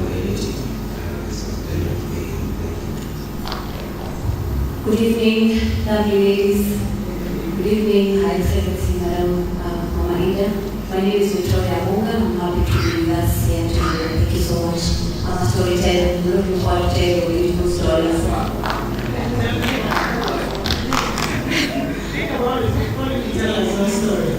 community. This was very amazing. Good evening, lovely ladies. Good evening, High Excellency Madam Mama Ida. My name is Victoria Munga. I'm happy to be with us here today. Thank you so much. I'm a storyteller. I'm looking forward to tell you beautiful stories. Tell us your story.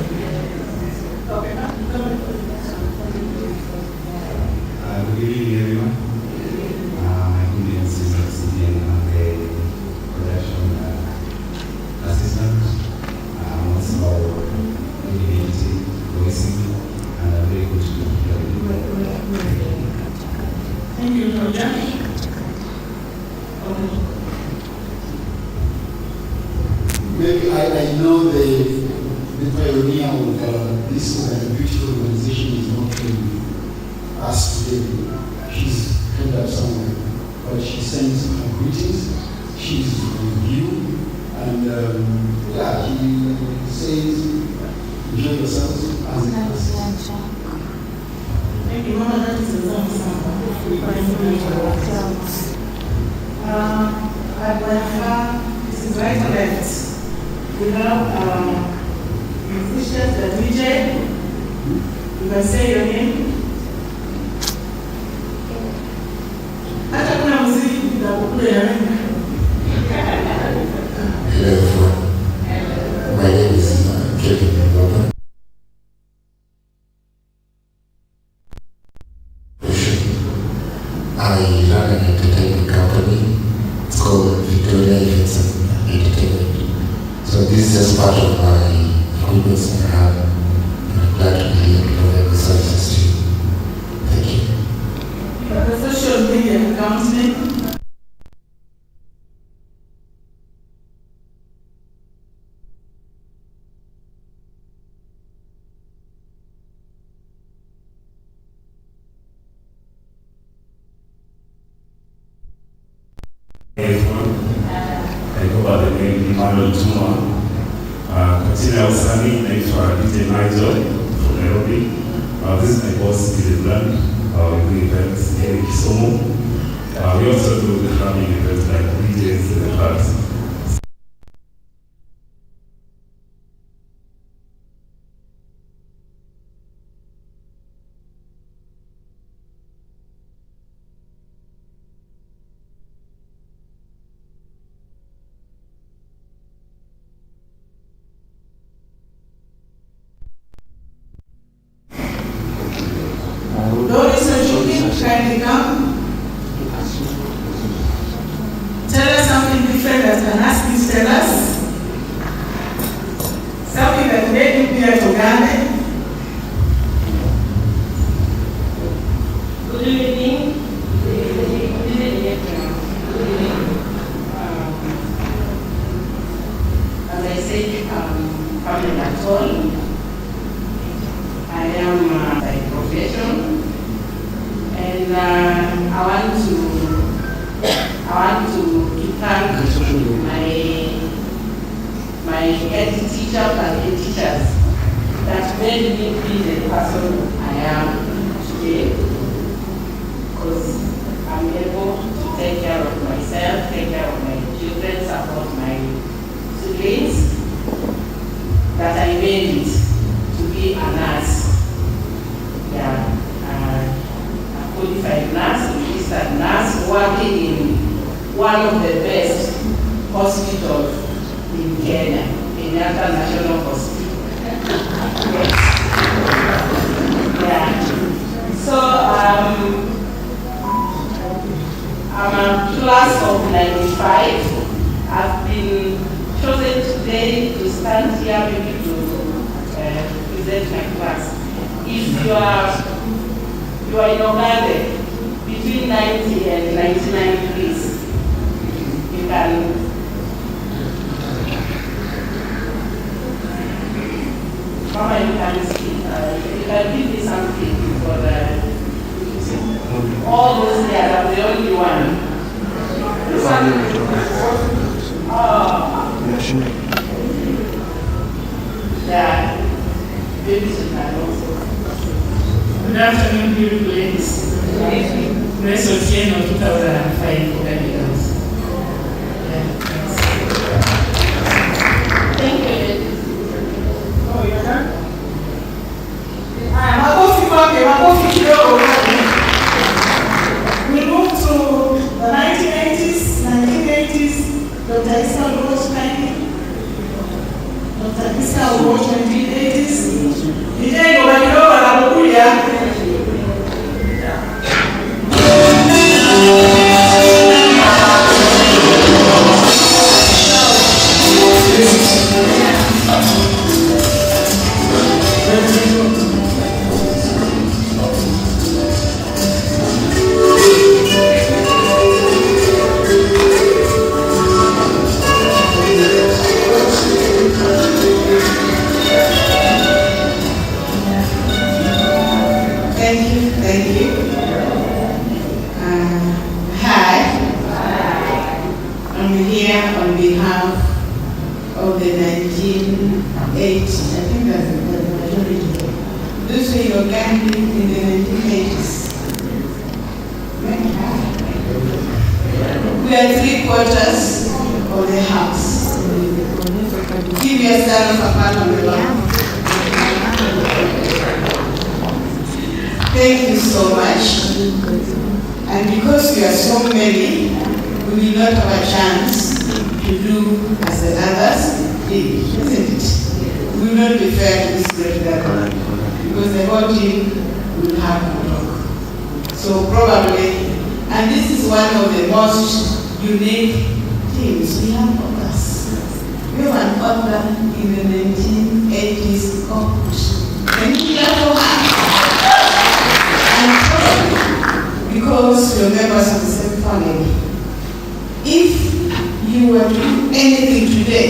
Good evening, everyone. My name is Cynthia. I'm a production assistant. I'm also community voicing, and I'm very good to be here. Thank you, Roger. Maybe I know the pioneer of this beautiful organization is not in us today. She's headed up somewhere, but she sends her greetings. She's with you, and he says, enjoy yourselves as a class. Thank you, Mama. That is a song. At my far, this is right and left. We have musicians, the DJ. You can say your name. Hata kuna muziki utakukula ya nini? Hello everyone. My name is Kevin Mbaba. I run an entertainment company. It's called Victoria Events and Entertainment. So this is just part of my goodness I have. I'm glad to be here to provide the services to you. Thank you. The social media accounts name. Everyone, I go by the name Emmanuel Tuma. Continue Sani, naitwa DJ Nigel from Nairobi. This is my boss, Cleveland. We do events here in Kisumu. We also do the clubbing events like DJs in the clubs. Doris Ojuki, kindly come. Tell us something different that an artist tell us. Something that made you be at Ogande. Good evening. Good evening, everyone. Good evening. As I said, Pamela Toll. I am by profession, and I want to thank my head teacher and head teachers that made me be the person I am today, because I'm able to take care of myself, take care of my children, support my siblings, that I made it to be a nurse. Yeah, a qualified nurse, registered nurse, working in one of the best hospitals in Kenya, Kenyatta National Hospital. Yes. Yeah. So I'm a class of 95. I've been chosen today to stand here maybe to present my class. If you are in Ogande between 90 and 99 degrees, you can Mama, you can speak. You can give me something for all those there. I'm the only one. This one. Oh. Yeah. Maybe she can also. Good afternoon, beautiful ladies. Good evening. Grace Otieno, 2005 Ogande Girls. Yeah, thanks. Thank you. Oh, you're done? Makofi kidogo. We move to the 1980s. Dr. Isa Uroch kindly. Dr. Isa Uroch 1980s. DJ Ogande wanapokuja. Thank you. Hi. I'm here on behalf of the 1980s. I think that's the majority. Those were Ogande in the 1980s. We are 3/4 of the house. Give yourself a pat on the back. Thank you so much. And because we are so many, we will not have a chance to do as the others did, isn't it? We will not be fair to this great gathering because the whole team will have to talk. So probably, and this is one of the most unique teams we have of us. We have an author in the 1980s cohort. Can you clap for her? Because you're members of the same family. If you were to do anything today,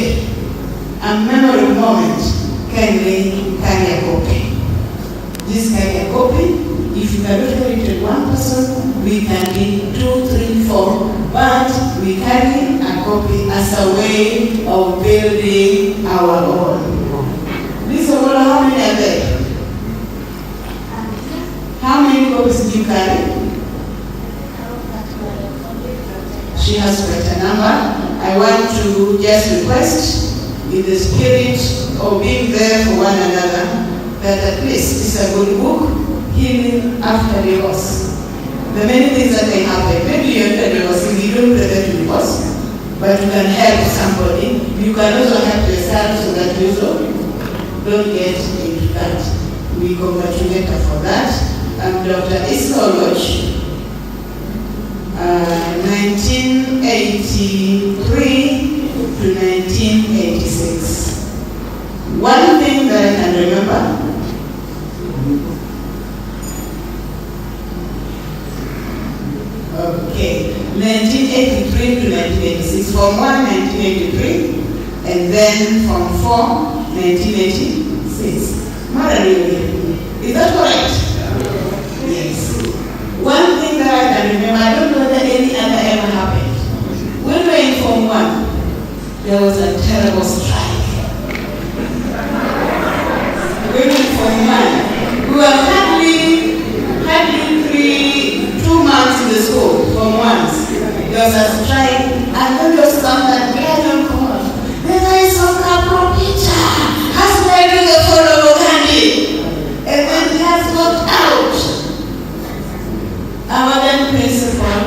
a memorable moment, can they carry a copy? This carry a copy. If you cannot carry it to one person, we can be 2, 3, 4, but we carry a copy as a way of building our own. This is how many are there? How many copies do you carry? She has quite a number. I want to just request, in the spirit of being there for one another, that at least it's a good book, Healing After Divorce. The many things that may happen, maybe you're after divorce, you don't prevent divorce, but you can help somebody. You can also help yourself so that you don't get into that. We congratulate her for that. I'm Dr. Isa Uroch, 1983 to 1986. One thing that I can remember, okay, 1983 to 1986, from 1983, and then from 1986. Is that correct? Yes. One thing that I can remember, I don't know that any other ever happened. When we were in Form 1, there was a terrible strike. When we were in Form 1, we were hardly 2 months in the school, Form 1s. There was a strike, and then there was something that don't come out. Then I saw a teacher. How should I do the photo of Ogande? And then he has got out. Our then principal,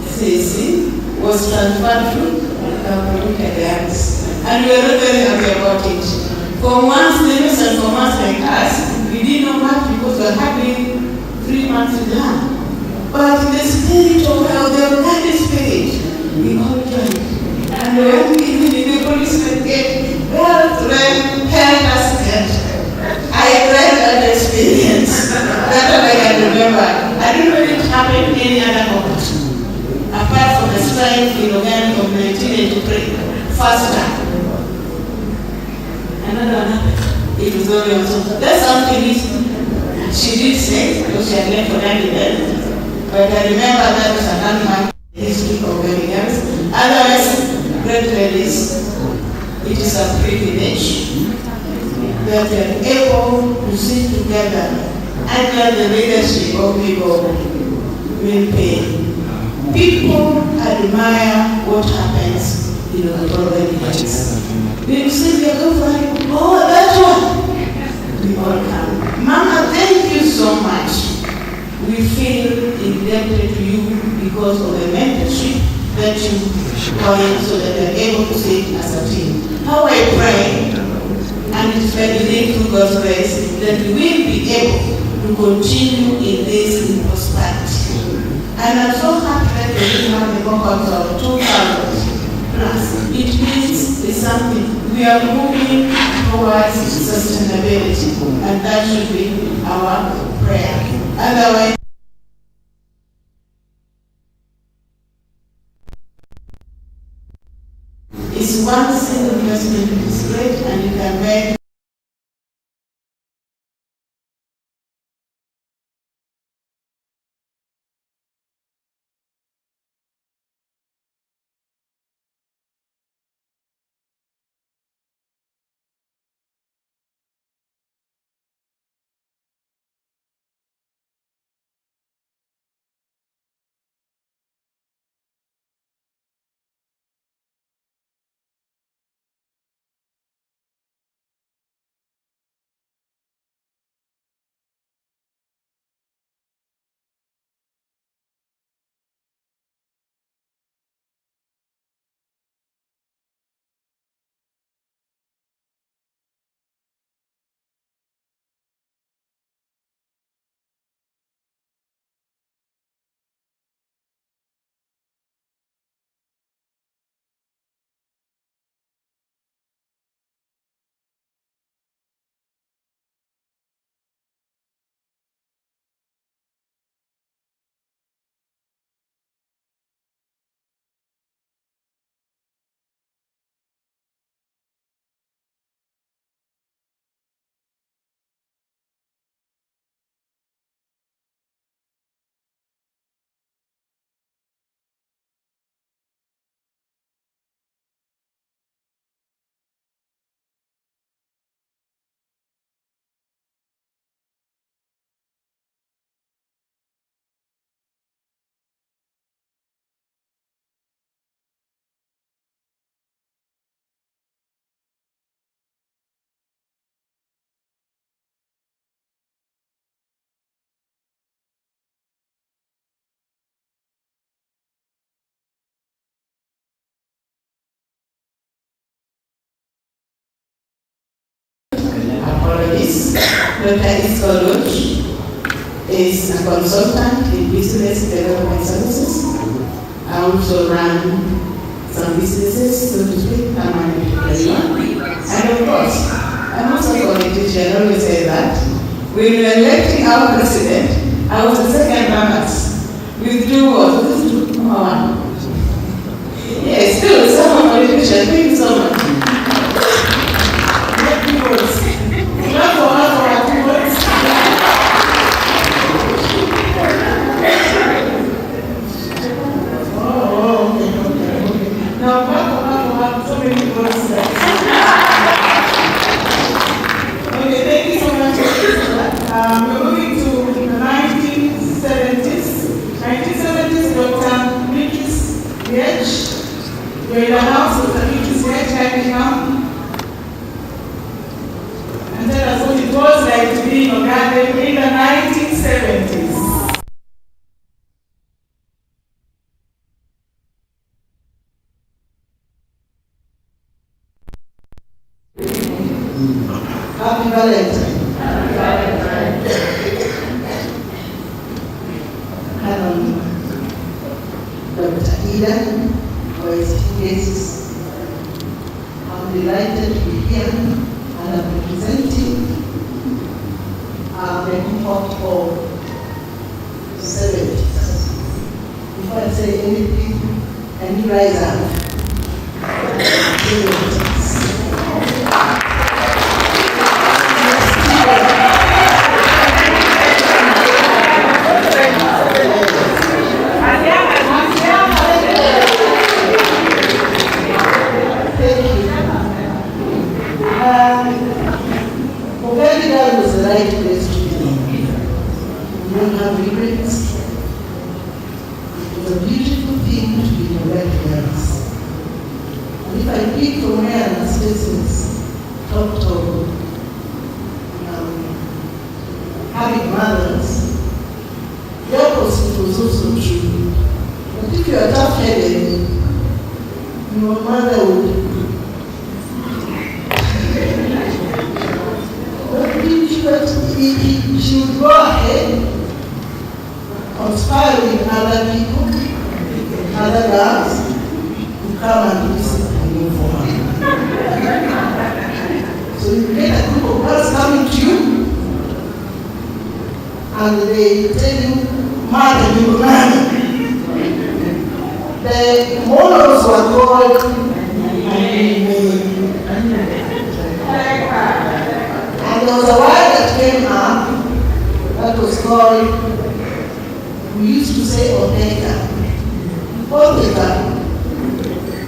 Ceci, was transferred to Kapuruka Dance. And we were not very happy about it. For once, students and for months like us, we did not work because we were having 3 months with her. But in the spirit of the Ogande spirit, we all joined. And when even the policemen came, helped us get. I read that experience. That's what I can remember. I don't know if it happened in any other moment. Apart from the strike in Ogande of 1983, first time. Another one happened. It was only also. That's something she did say, because she had left Ogande then. But I remember that was a landmark history of Ogande girls. Otherwise, great ladies, it is a privilege that we are able to sit together under the leadership of people will pay. People admire what happens in the global events. They will say, we are going for oh, that one. We all come. Mama, thank you so much. We feel indebted to you because of the mentorship that you provide so that we are able to sit as a team. How I pray, and it's very late through God's grace, that we will be able to continue in this in prosperity. And I'm so happy that we have the focus of 2,000 plus. It means it's something. We are moving towards sustainability, and that should be our prayer. Otherwise, it's one single investment is great, and you can make apologies. Dr. Iskoloj is a consultant in business development services. I also run some businesses, so to speak, I'm an entrepreneur. And of course, I'm also a politician, I always say that. When we were electing our president, I was the second runners. Withdrew what? Withdrew one. Yes, still some politician. Thank you so much. Let me vote. Not for us, for our two votes. Oh, okay. Now, back, so many votes. Okay, thank you so much for that. We're moving to the 1970s. 1970s, Dr. Mikis Riech. You're in the house, Dr. Mikis Riech, kindly come. And tell us what it was like to be in Ogande in the 1970s. Happy Valentine. Hello, Dr. Ida, for his cases. I'm delighted to be here and I'm representing the comfort of 70s. Before I say anything, can you rise up? 70s. Ogande was the right place to be. We don't have regrets. else. And if I pick from where Anastasia's talked of having mothers, the opposite was also true. But if you are tough-headed, your mother would she would go ahead, conspire with other people, other girls, to come and listen for her. So you get a group of girls coming to you, and they tell you, Mother, you marry. The models were called and there was a word that came up that was called, we used to say Omega. Omega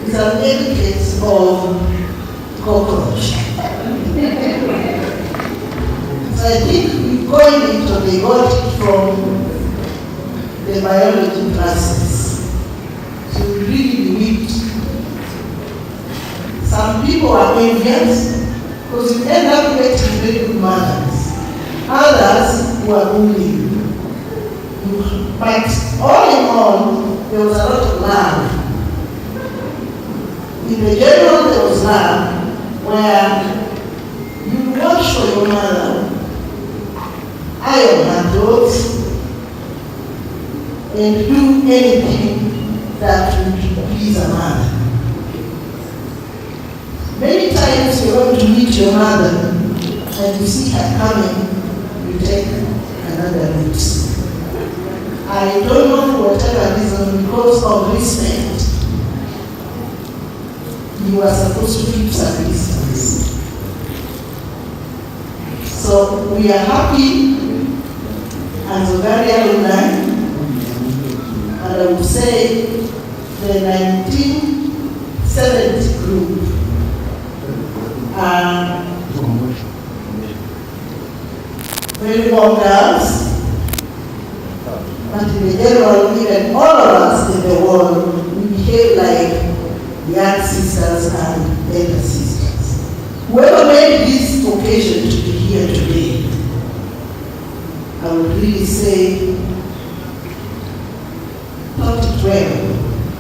is an etiquette of cockroach. So I think we coined it or they got it from the biology classes. So we really believed. Some people are envious because you end up getting very good mothers. Others who are bullying. But all in all, there was a lot of love. In the general, there was love, where you watch for your mother, iron her clothes, and do anything that would please a mother. Many times you're going to meet your mother, and you see her coming, you take another route. I don't know for whatever reason, because of respect, you are supposed to keep some distance. So we are happy as Ogande alumni, and I would say the 1970 group are very warm girls. But in the general, even all of us in the world, we behave like young sisters and elder sisters. Whoever made this occasion to be here today, I would really say, thought it well.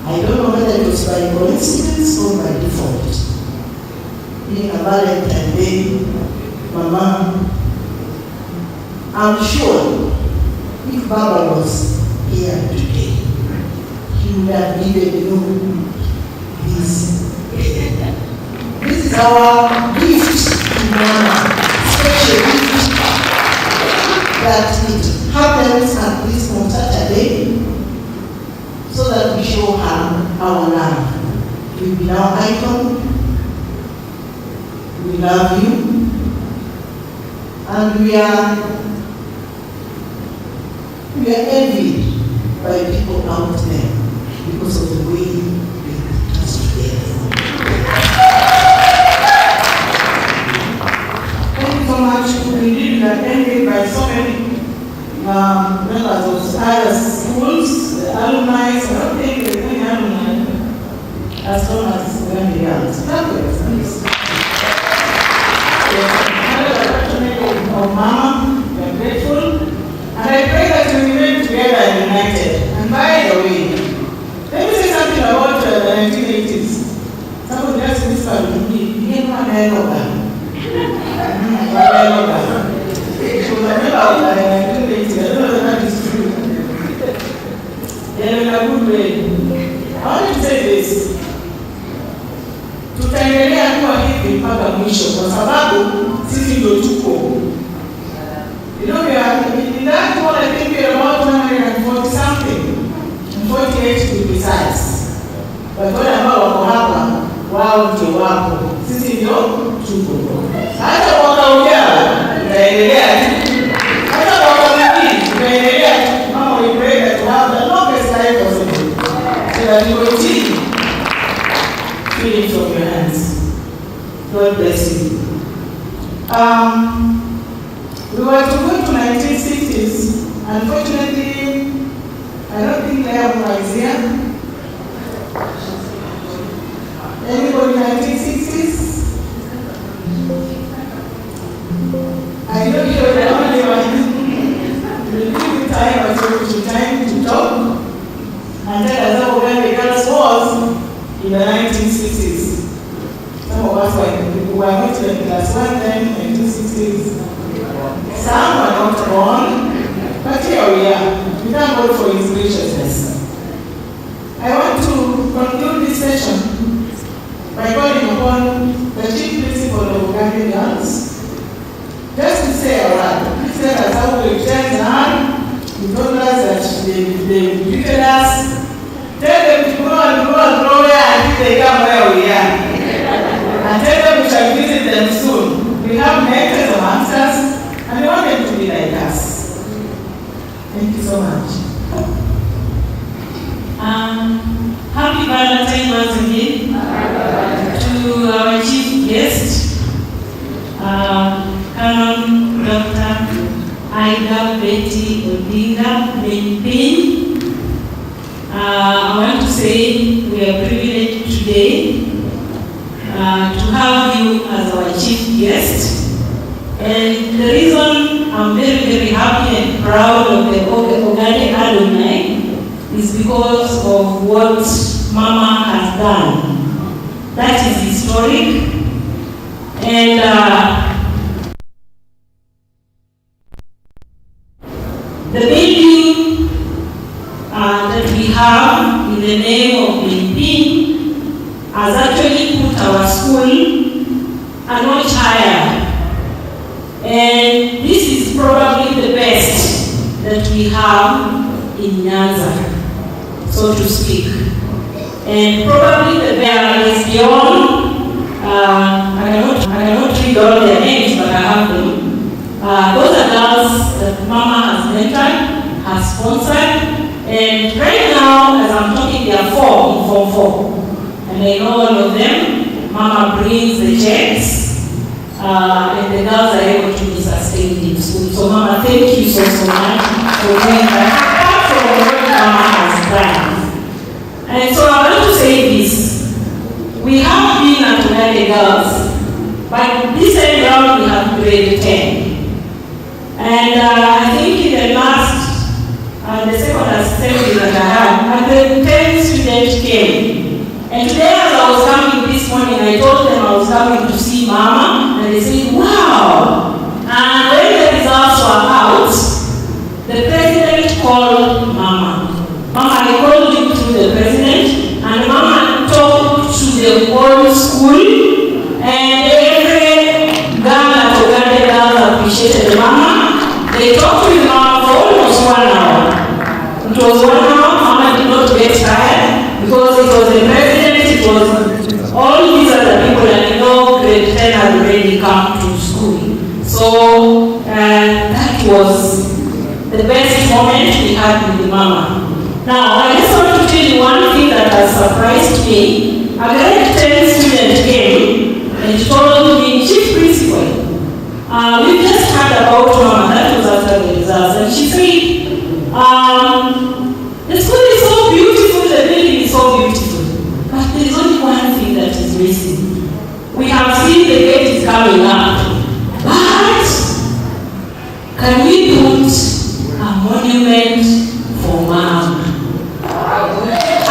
I don't know whether it was by coincidence or by default. Being a Valentine Day, Mama, I'm sure if Baba was here today, he would have given you this. This is our gift to Mama, special gift that it happens at least on Saturday, so that we show her our love. You've been our icon. We love you. And we are envied by people out there because of the way we put us together. Thank you so much. Indeed, we are envied by so many members of other schools, the alumni. I don't think there's any alumni as long as when they are. So that was nice. Of Mama, we are grateful. And I pray that we remain together and united. And by the way, let me say something about the 1980s. Someone just whispered to me, you ain't one dialogue. She was a member of the 1980s. I don't know if that is true. They're in a good way. I want to say this. Tutaendelea kuwa hivi mpaka mwisho kwa sababu sisi ndio tuko. You know, we are in that one, I think we are about 140 something, 48 to be precise. But wale ambao wako hapa, wao ndio wapo. Sisi ndio tuko. Hata mwaka ujao, tutaendelea tu. Hata mwaka mwingine, tutaendelea tu. Mama, we pray that to have the longest life possible. So that you continue. Feel it from your hands. God bless you. We were to go to 1960s. Unfortunately, I don't think Leah was here. the 1960s. Some of us were not in class 1 then, 1960s. Some were not born, but here we are. We thank God for His graciousness. I want to conclude this session by calling upon the chief principal of Ogande Girls just to say a word. He said as how we return now. He told us that they greeted us. Tell them to go and grow until they come where we are. And tell them we shall visit them soon. We have mentors amongst us, and we want them to be like us. Thank you so much. Happy Valentine's once again to our chief guest, Canon Dr. Ida Betty Odinga Benpin. I want to say we are privileged today to have you as our chief guest. And the reason I'm very, very happy and proud of the Ogande alumni is because of what Mama has done. That is historic. And the building that we have in the name of Benpin has actually put our school a notch higher. And this is probably the best that we have in Nyanza, so to speak. And probably the best is beyond, I cannot read all their names, but I have them. Those are girls that Mama has mentored, has sponsored, and right now, as I'm talking, they are 4 in Form 4. And I know all of them. Mama brings the checks, and the girls are able to be sustained in school. So Mama, thank you so much for doing that. Apart from what Mama has done. And so I want to say this. We have been at Ogande Girls, but this time round we have grade 10. And I think in the last, the second assembly that I had, the 10 students came. And today as I was coming this morning, I told them I was coming to see Mama, and they said, wow. And when the results were out, the president called Mama. Mama, I called you through the president, and Mama talked to the whole school, and every girl at Ogande Girls appreciated Mama. They talked with Mama for almost 1 hour. It was 1 hour, Mama did not get tired because it was the president, it was all these other people, and you know grade 10 had already come to school. So that was the best moment we had with Mama. Now, I just want to tell you one thing that has surprised me. A grade 10 student came and told me, Chief Principal, we just heard about Mama, that was after the results, and she said, the school is so beautiful, the building is so beautiful, but there is only one thing that is missing. We have seen the gate is coming up, but can we put a monument for Mama? I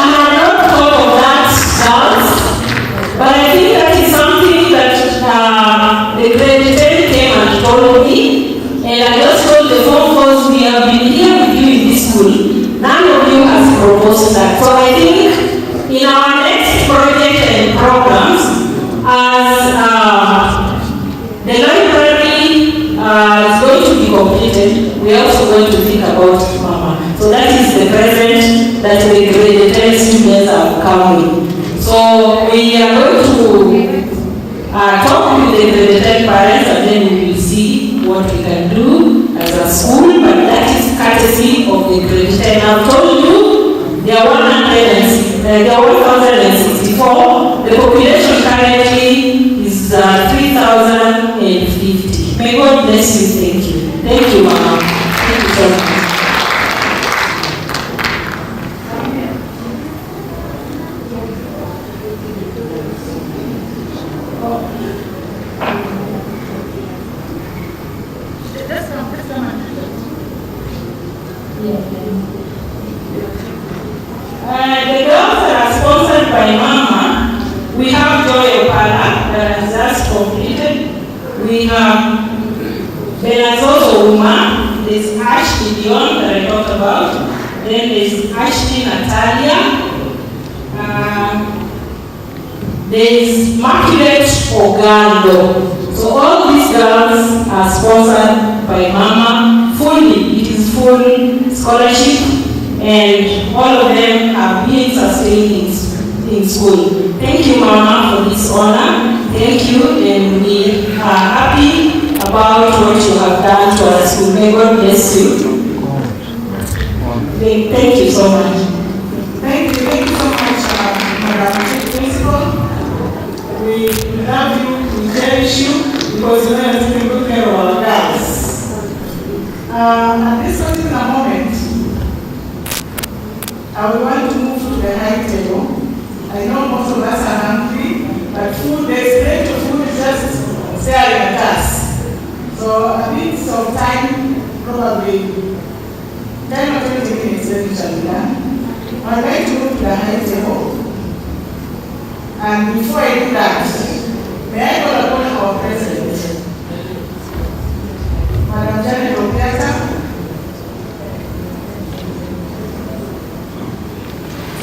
have not thought of that, but I think that is something that the grade 10 came and told me, and I just told the Form 4s, we have been here with you in this school. None of you has proposed that. So I think in our next project and programs, as the library is going to be completed, we are also going to think about Mama. So that is the present that the grade 10 students are coming. So we are going to talk with the grade 10 parents, and then we will see what we can do as a school, but that is courtesy of the grade 10. I've told you there are 1,064. The population currently is 3,050. May God bless you. Thank you. Thank you, Mama. Thank you so much. The girls that are sponsored by Mama have Joy Opala that has just completed. We have Benazozo Uma, there's Ashley Dion that I talked about. Then there's Ashley Natalia. There's Margaret Ogande. So all these girls are sponsored by Mama fully. It is full scholarship, and all of them have been sustained in school. Thank you, Mama, for this honor. Thank you, and we are happy about what you have done to our school. May God bless you. Thank you so much. Thank you so much, Madam Principal. We love you, we cherish you, because you have taken good care of our girls. At this particular moment, I would want to move to the high table. I know most of us are hungry, but food, there's plenty of food just staring at us. So a bit of time, probably 10 or 20 minutes, then we shall be done. I'm going to move to the high table. And before I do that, may I call upon our president, Madam Janet Obiata,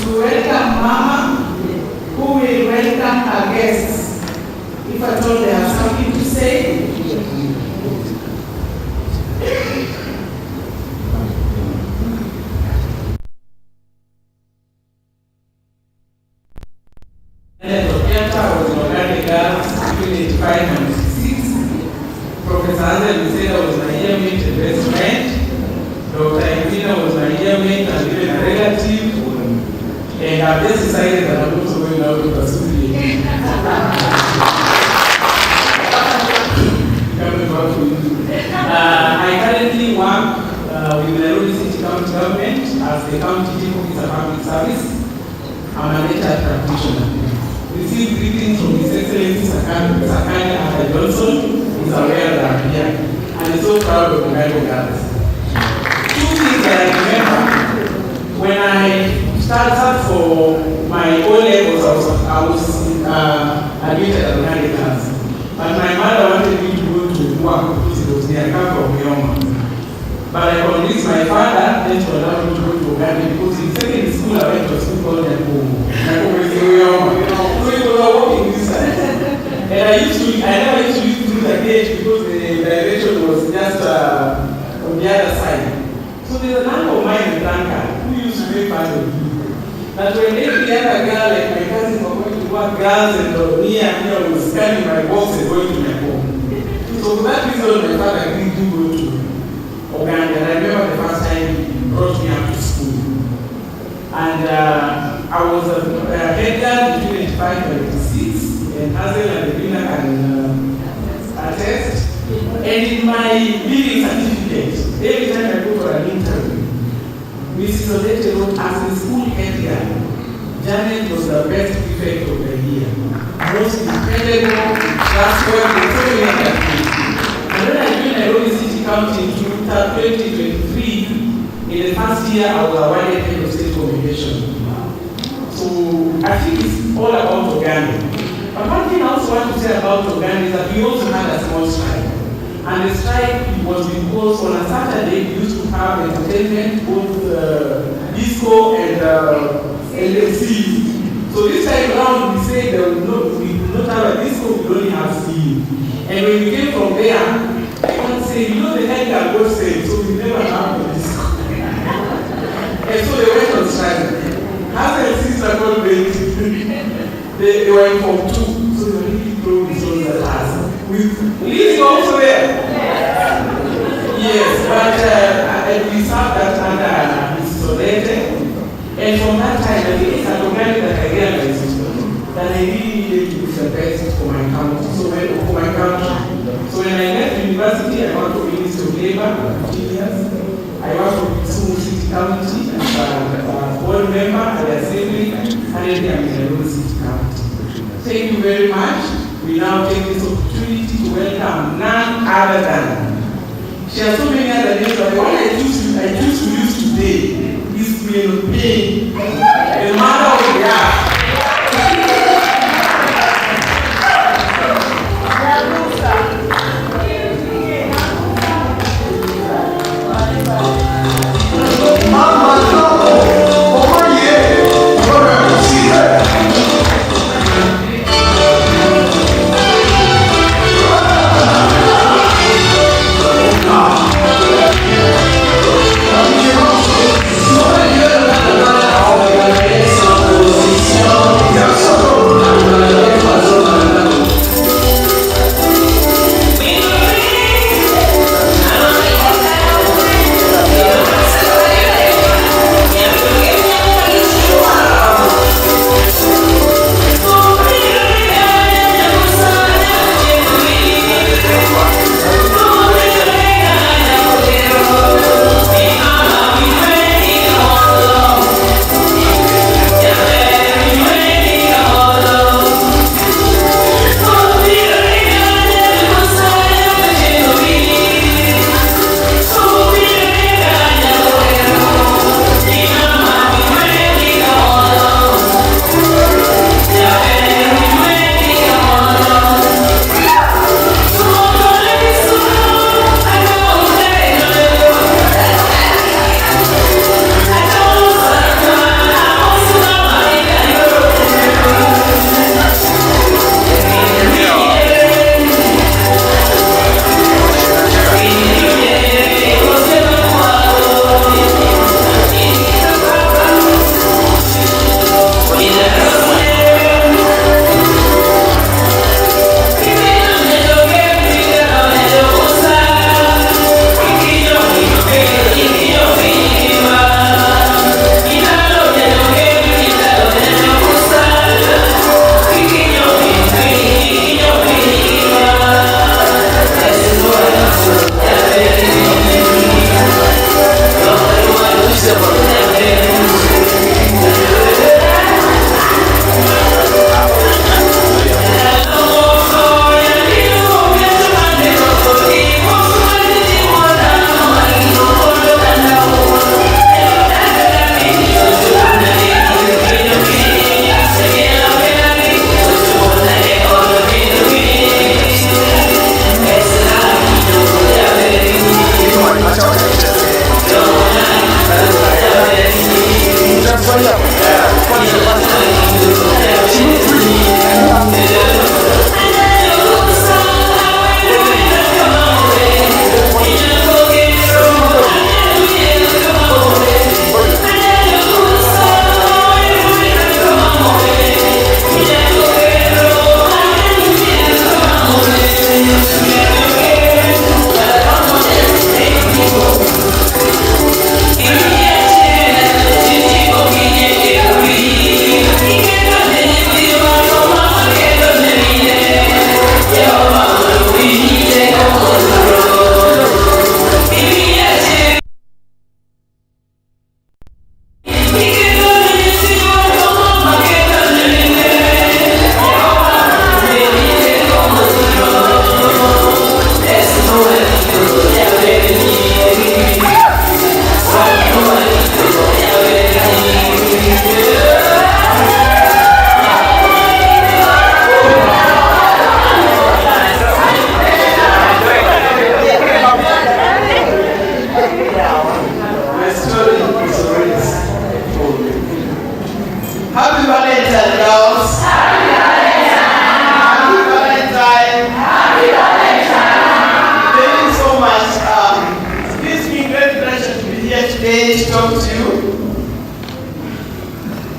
to welcome Mama, who will welcome our guests, if at all they have something to say. I was in Ogande Girls between 85 and 86. Professor Hazel Luseda was my year mate and best friend. Dr. Evelina was my year mate and even a relative. And I've just decided that I'm also going out to pursue the I currently work with the Nairobi City County Government as the County Chief Officer Public Service. I'm a letter practitioner. Receive greetings from His Excellency Sakanya Arthur Johnson, who is aware that I'm here, and is so proud of the Bible girls. Two things that I remember when I started for my O-levels, I was admitted at Ogande Girls. But my mother wanted me to go to work because it was near. I come from Yoma. But I convinced my father then to allow me to go to Ogande because in secondary school I went to a school called Yakubu. Yakubu is Yoma. So it was walking this side. And I never used to use through the gate because the direction was just on the other side. So there's an uncle of mine in Blanca who used to make fun of me. That when every other girl, like my cousins were going to work, girls and me and me was scanning my box and going to my home. So for that reason, my father agreed to go to Ogande. And I remember the first time he brought me up to school. And I was a head girl between 85 and 86, and Hazel and Evelina can attest. And in my leaving certificate, every time I go for an interview, Mrs. Odette wrote, as the school head girl, Janet was the best prefect of the year. Most dependable, trustworthy, so many other things. And when I joined Nairobi City County in 2023, in the first year I was awarded head of state communication. So I think it's all about Ogande. But one thing I also want to say about Ogande is that we also had a small strike. And the strike was because on a Saturday we used to have entertainment, both disco and LFC. So this time around we said that we will not have a disco, we only have CU. And when we came from there, everyone said, you know the head girl got saved, so we never have a disco. And so they went on strike. Hazel's sister called me. They were in Form 2, so they were really throwing the songs at us. Liz also there. Yes, but we served that under Mrs. Odette. And from that time, I think it's an Ogande that I realized that I really needed to do the best for my country. So when I left university, I worked for the Ministry of Labor for 15 years. I worked for Kisumu City County as a board member at the Assembly, and then I'm in Nairobi City County. Thank you very much. We now take this opportunity to welcome none other than. She has so many other names, but the one I choose to use today is Queen Pain, the mother of the earth.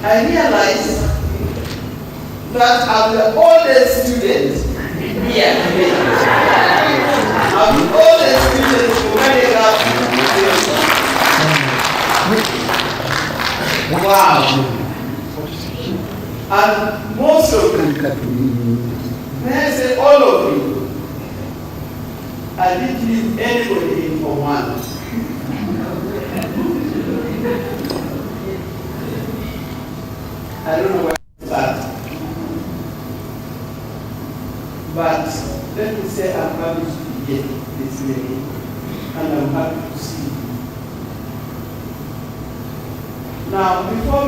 I realized that I'm the oldest student here today. I'm the oldest student who made it up. Wow. And most of you, may I say all of you, I didn't leave anybody in for one. I don't know where to start. But let me say I'm happy to be here this lady, and I'm happy to see you. Now, before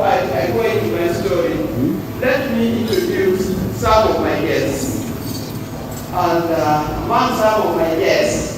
I go into my story, let me introduce some of my guests. And among some of my guests,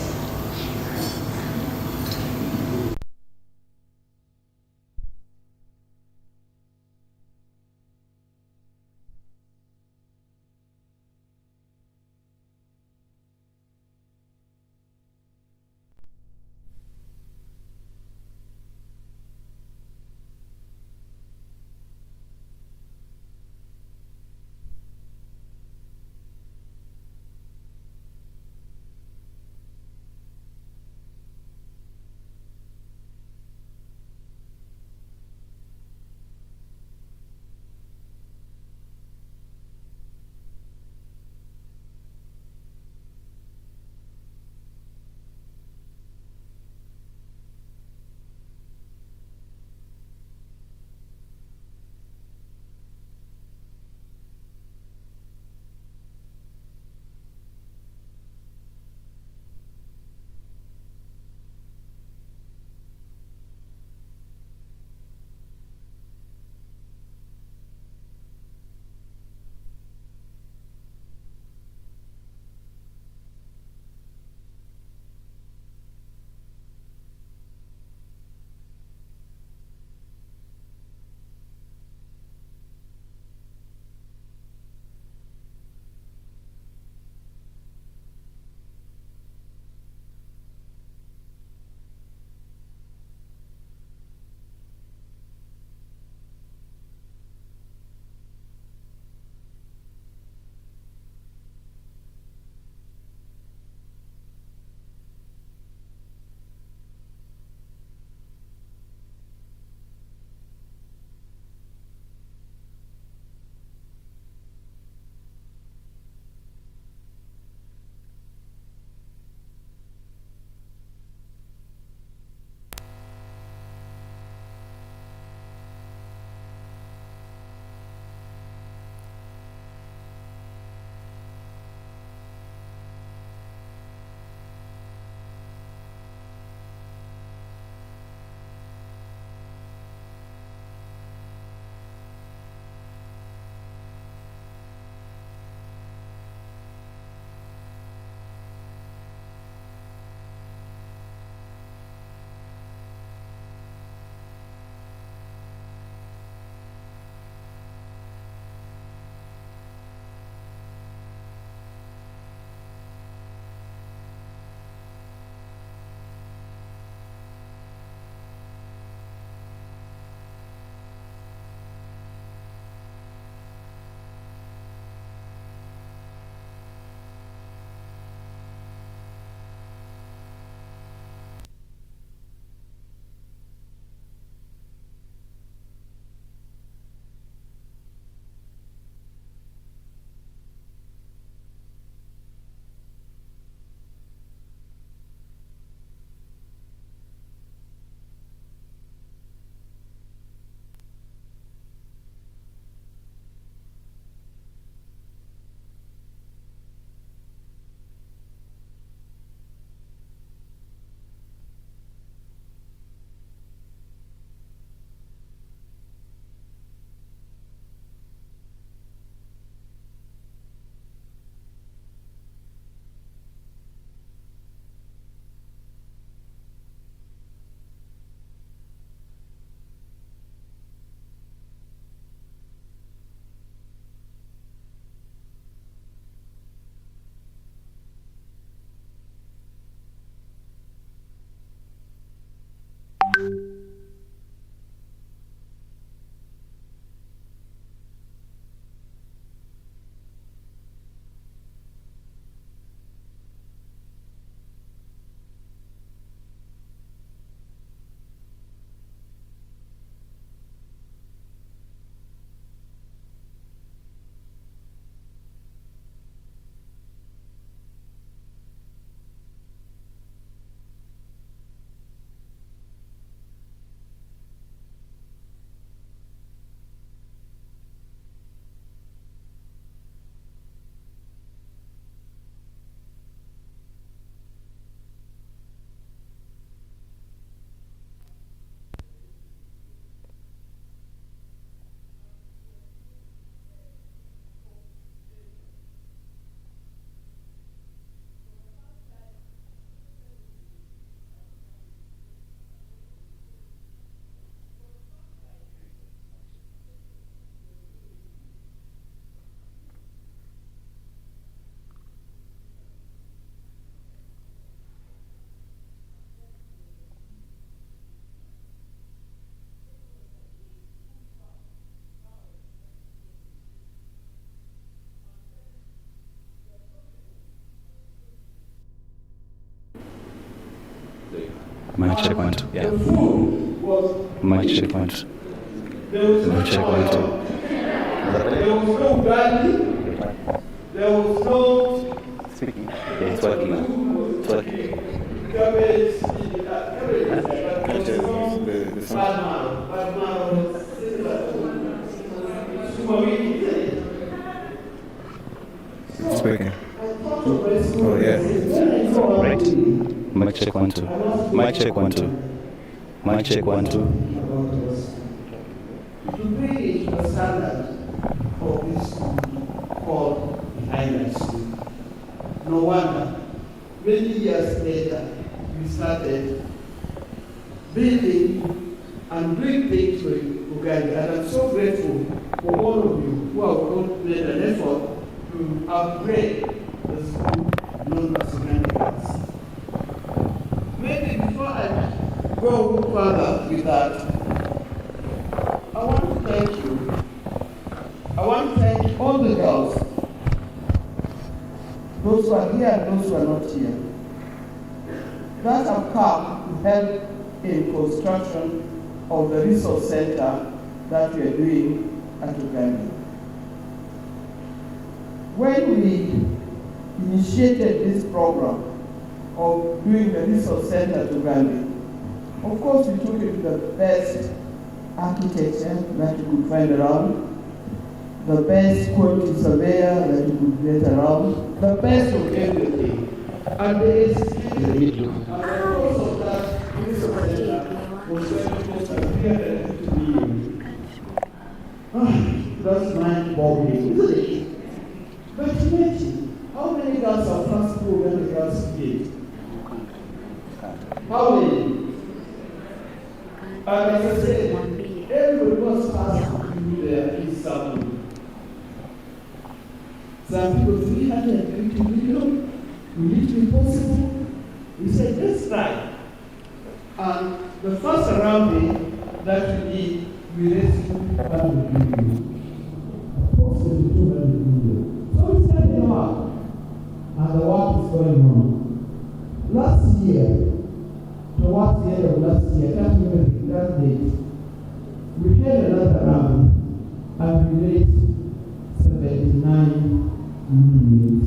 Mic check 1 2. Yeah. The food was. Mic check 1 2. There was Mic check 1 2. There was no Ogande. There was no. Speaking. Yeah, it's working now. It's working. Cabbage. It's working. Oh, yeah. Right. Mic check 1 2. Mic check 1 2. Mic check 1 2. To reach the standard of this school called High School. No wonder, many years later, we started building and doing things with Ogande. And I'm so grateful for all of you who have made an effort to upgrade the school known as Ogande Girls. Maybe before I go further with that, I want to thank you. I want to thank all the girls, those who are here and those who are not here, that have come to help in construction of the resource center that we are doing at Ogande. When we initiated this program of doing the resource center at Ogande, of course we took it to the best architecture that you could find around, the best quality surveyor that you could get around, the best of everything. And the cost of that resource center was very close to 350 million. That's mind-boggling, isn't it? But imagine, how many girls have passed through when the girls did? How many? And as I said, everybody was passed through there in some. Some people 350 million, will it be possible? We said, let's try. And the first surrounding that we did, we raised 200 million. Approximately 200 million. So we started the work, and the work is going on. Last year, towards the end of last year, I can't remember the exact date, we had another round, and we raised 79 million.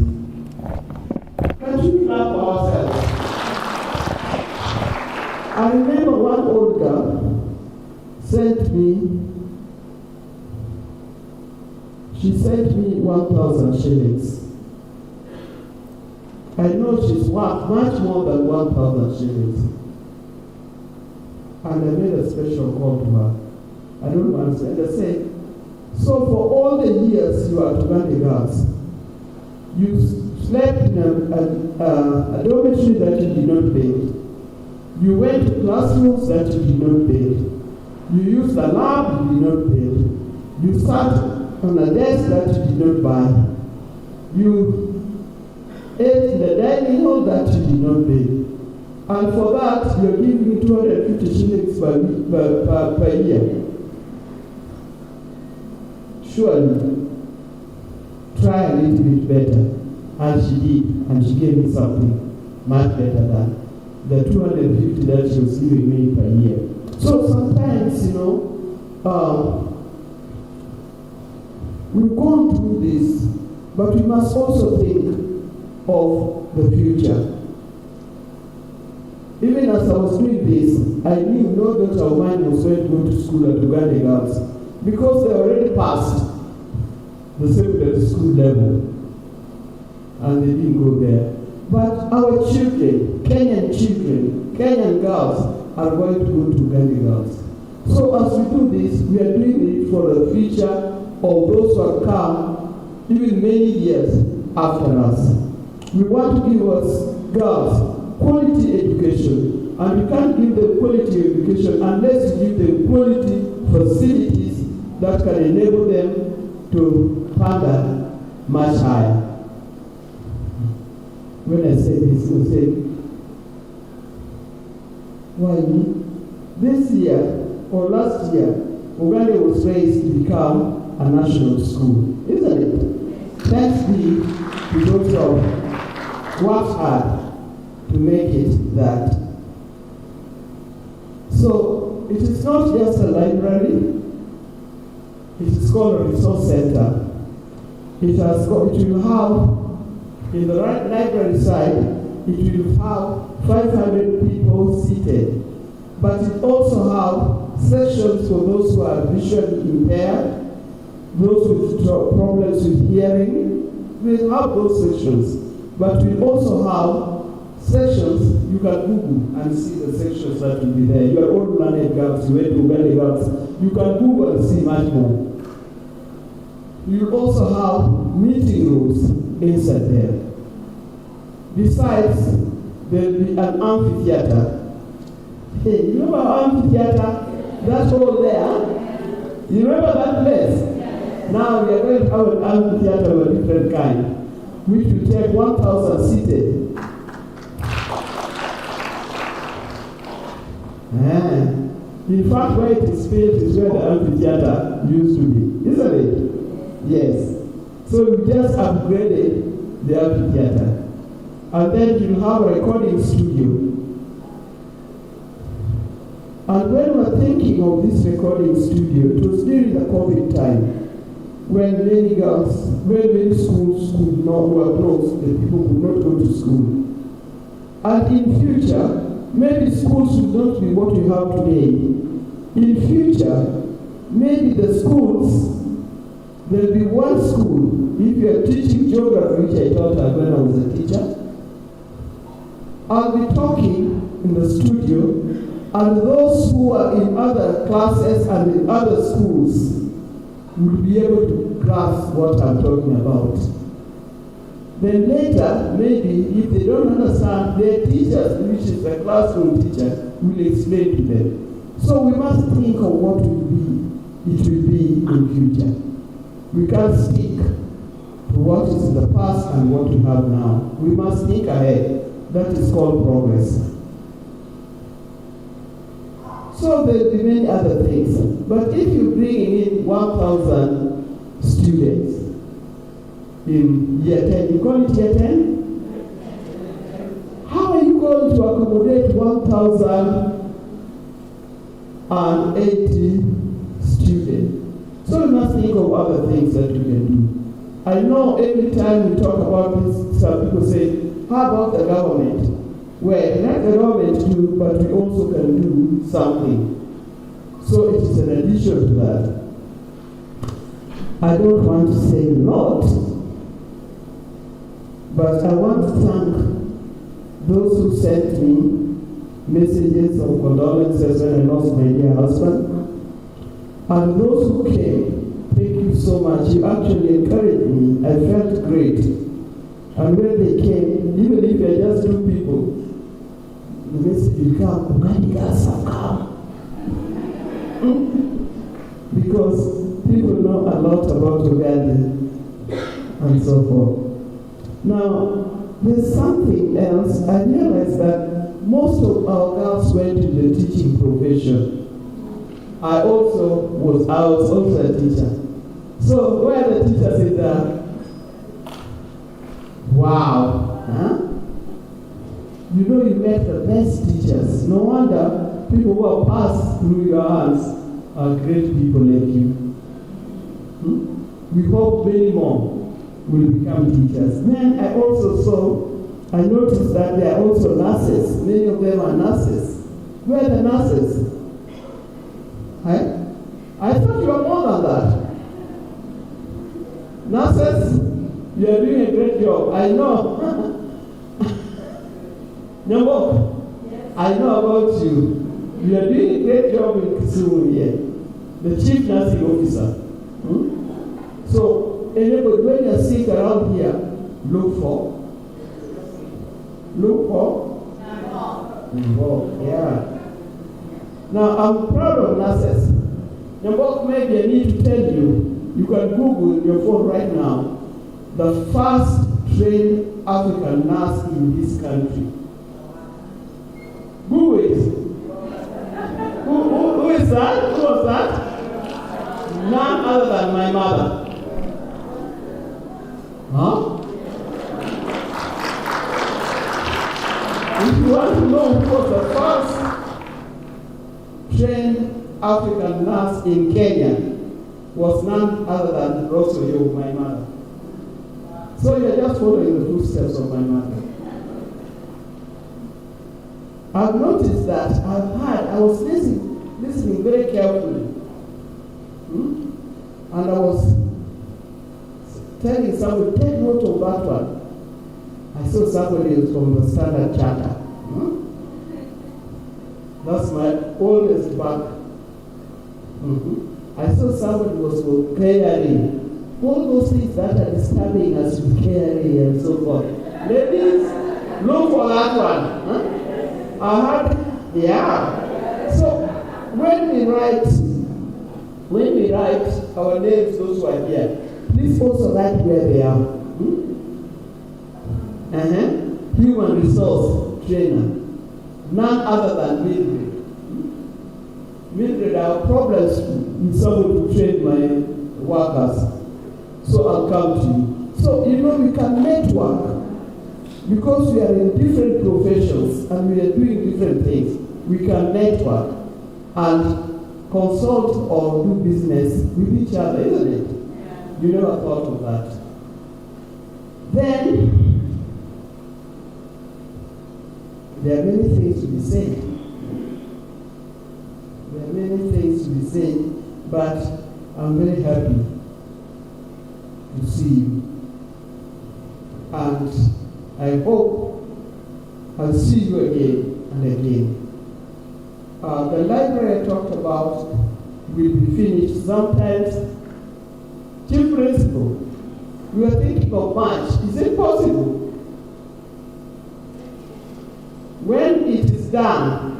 Can we clap for ourselves? I remember one old girl sent me 1,000 shillings. I know she's worth much more than 1,000 shillings. And I made a special call to her. I don't understand. I said, so for all the years you are at Ogande Girls, you slept in a dormitory that you did not build. You went to classrooms that you did not build. You used a lab you did not build. You sat on a desk that you did not buy. You ate in the dining hall that you did not build. And for that, you're giving me 250 shillings per year. Surely, try a little bit better. And she did, and she gave me something much better than the 250 that she was giving me per year. So sometimes, we've gone through this, but we must also think of the future. Even as I was doing this, I knew no daughter of mine was going to go to school at Ogande Girls because they already passed the secondary school level and they didn't go there. But our children, Kenyan girls, are going to go to Ogande Girls. So as we do this, we are doing it for the future of those who have come even many years after us. We want to give us girls quality education, and you can't give them quality education unless you give them quality facilities that can enable them to pander much higher. When I say this, you say, why me? This year or last year, Ogande was raised to become a national school, isn't it? Thanks be to those who worked hard to make it that. So it is not just a library, it is called a resource center. It will have, in the right library side, it will have 500 people seated. But it also have sections for those who are visually impaired, those with problems with hearing. We have those sections. But we also have sections you can Google and see the sections that will be there. You are all learned girls, you went to Ogande girls. You can Google and see much more. You also have meeting rooms inside there. Besides, there will be an amphitheater. Hey, you remember amphitheater? That's all there. You remember that place? Now we are going to have an amphitheater of a different kind, which will take 1,000 seated. In fact, where it is built is where the amphitheater used to be, isn't it? Yes. So we just upgraded the amphitheater. And then you have a recording studio. And when we were thinking of this recording studio, it was during the COVID time, when many schools were closed, the people could not go to school. And in future, maybe schools will not be what we have today. In future, maybe the schools, there will be one school. If you are teaching geography, which I taught when I was a teacher, I'll be talking in the studio, and those who are in other classes and in other schools will be able to grasp what I'm talking about. Then later, maybe if they don't understand, their teachers, which is the classroom teacher, will explain to them. So we must think of what it will be in future. We can't stick to what is in the past and what we have now. We must think ahead. That is called progress. So there will be many other things. But if you bring in 1,000 students in year 10, you call it year 10? How are you going to accommodate 1,080 students? So we must think of other things that we can do. I know every time we talk about this, some people say, how about the government? Well, let the government do, but we also can do something. So it is an addition to that. I don't want to say a lot, but I want to thank those who sent me messages of condolences when I lost my dear husband, and those who came. Thank you so much. You actually encouraged me. I felt great. And when they came, even if I just two people, the message will come, Ogande girls have come. Because people know a lot about Ogande and so forth. Now, there's something else. I realized that most of our girls went to the teaching profession. I was also a teacher. So where are the teachers in there? Wow. Huh? You know you met the best teachers. No wonder people who have passed through your hands are great people like you. We hope many more will become teachers. Then I noticed that there are also nurses. Many of them are nurses. Where are the nurses? I thought you were more than that. Nurses, you are doing a great job. I know. Nyambok, yes. I know about you. You are doing a great job in Kisumu here. The chief nursing officer. So, anybody, when you are sick around here, look for. Yeah. Now, I'm proud of nurses. Nyambok, maybe I need to tell you, you can Google your phone right now, the first trained African nurse in this country. Google it. Who is that? Who was that? None other than my mother. Huh? If you want to know who was the first African nurse in Kenya was none other than Rosoyo, my mother. So you're just following the footsteps of my mother. I've noticed that I was listening very carefully. And I was telling somebody, take note of that one. I saw somebody from the Standard Charter. That's my oldest back. I saw somebody was from KRA. All those things that are disturbing us with KRA and so forth. Ladies, look for that one. Yeah. So when we write our names, those who are here, please also write where they are. Human resource trainer. None other than Mildred. Mildred, I have problems with someone to train my workers. So I'll come to you. So, we can network. Because we are in different professions and we are doing different things. We can network and consult or do business with each other, isn't it? Yeah. You never thought of that. Then, there are many things to be said. There are many things to be said, but I'm very happy to see you. And I hope I'll see you again and again. The library I talked about will be finished sometimes. Chief Principal, we are thinking of March. Is it possible? When it is done,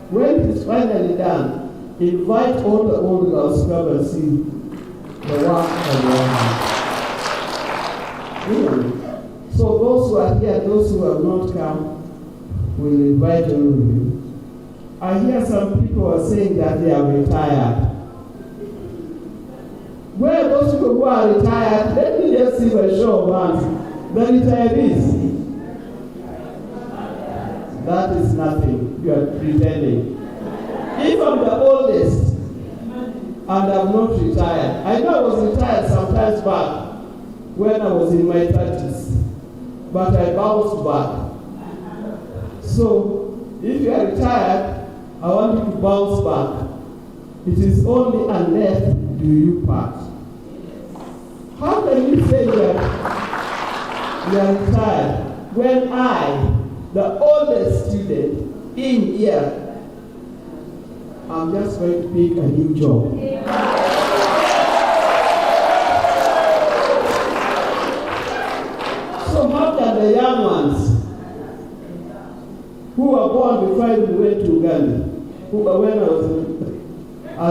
when it is finally done, invite all the old girls to come and see the work of the woman. So those who are here, those who have not come, will invite all of you. I hear some people are saying that they are retired. Where those people who are retired, let me just see a show of hands. The retirees. That is nothing. You are pretending. If I'm the oldest and I'm not retired, I know I was retired sometimes back when I was in my 30s. But I bounced back. So, if you are retired, I want you to bounce back. It is only unless do you part. How can you say you are retired when I, the oldest student in here, I'm just going to pick a new job? So how can the young ones who were born before we went to Ogande, who when I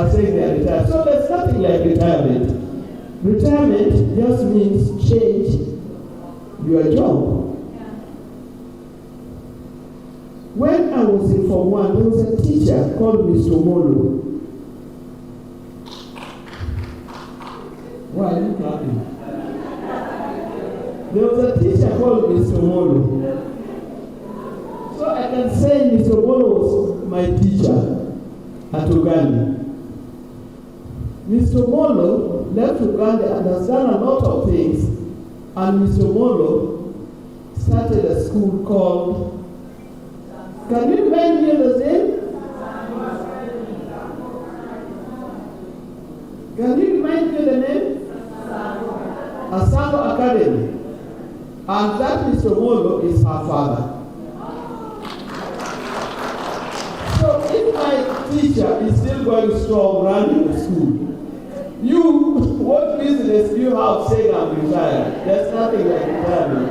was saying they are retired. So there's nothing like retirement. Retirement just means change your job. When I was in Form 1, there was a teacher called Mr. Molo. Why are you clapping? There was a teacher called Mr. Molo. So I can say Mr. Molo was my teacher at Ogande. Mr. Molo left Ogande and has done a lot of things. And Mr. Molo started a school called, can you remind me of the name? Can you remind me of the name? Asango Academy. And that Mr. Molo is her father. So if my teacher is still going strong running the school, what business do you have saying I'm retired? There's nothing like retirement.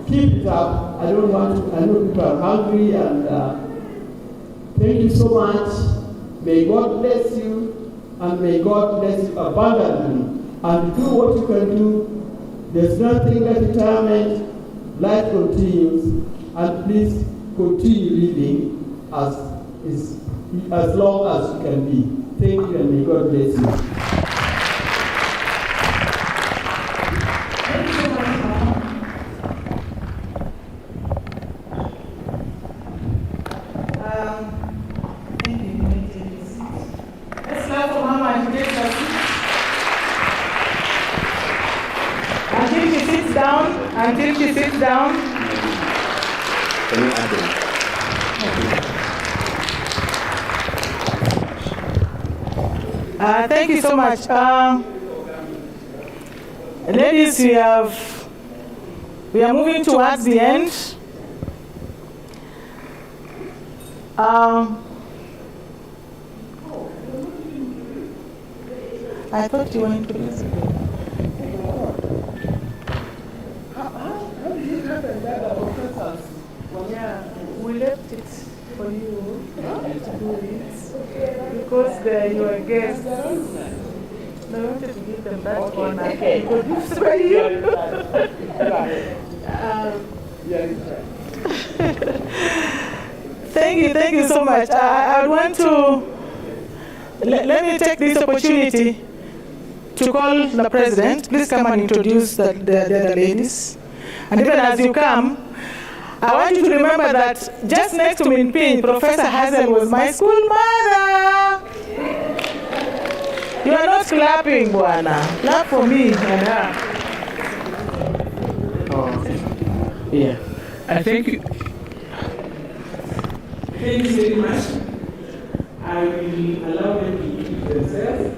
Keep it up. I don't want to, I know people are hungry and thank you so much. May God bless you and may God bless you abundantly. And do what you can do. There's nothing like retirement. Life continues. And please continue living as long as you can be. Thank you and may God bless you. down until she sits down. Can you add it? Thank you so much. Ladies, we are moving towards the end. I thought you wanted to use it. How did it happen that the professors, we left it for you to do it because they're your guests. I wanted to give them that honor introduced by you. Thank you so much. I want to, let me take this opportunity to call the president. Please come and introduce the ladies. And even as you come, I want you to remember that just next to Min Pin, Professor Hazel was my school mother. You are not clapping, Buana. Clap for me and her. Oh, yeah. I thank you. Thank you very much. I will allow them to introduce themselves.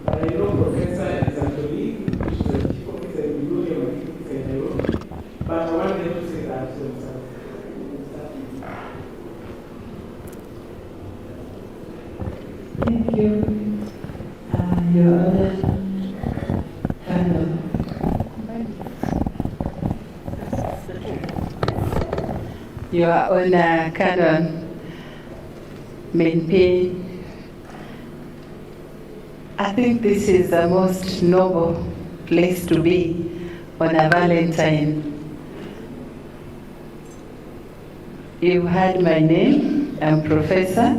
I know Professor is a colleague, she's a chief officer in Burundi, but I want them to say that to themselves. Thank you, Your Honor. Your Honor, Canon Min Pin, I think this is the most noble place to be on a Valentine. You heard my name. I'm Professor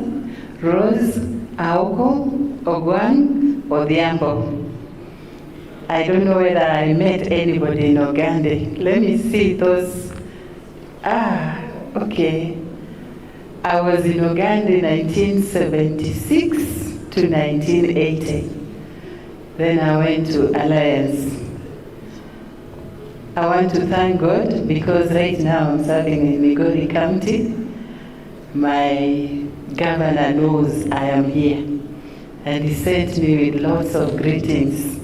Rose Aoko Ogwang Odhiambo. I don't know whether I met anybody in Ogande. Let me see those. Okay. I was in Ogande 1976 to 1980. Then I went to Alliance. I want to thank God because right now I'm serving in Migori County. My governor knows I am here. And he sent me with lots of greetings.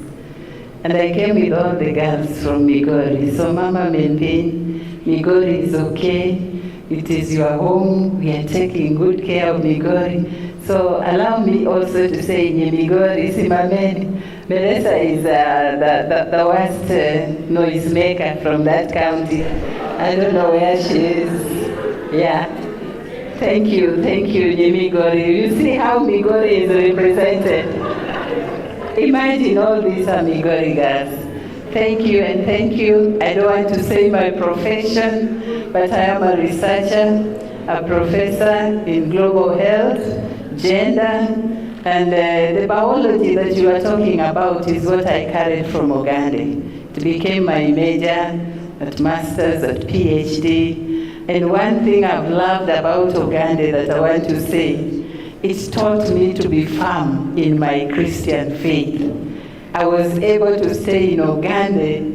And I came with all the girls from Migori. So Mama Min Pin, Migori is okay. It is your home. We are taking good care of Migori. So allow me also to say in Migori, Simameni, Melissa is the worst noisemaker from that county. I don't know where she is. Yeah. Thank you, Migori. You see how Migori is represented. Imagine all these are Migori girls. Thank you and thank you. I don't want to say my profession, but I am a researcher, a professor in global health, gender, and the biology that you are talking about is what I carried from Ogande. It became my major at master's, at PhD. And one thing I've loved about Ogande that I want to say, it's taught me to be firm in my Christian faith. I was able to stay in Ogande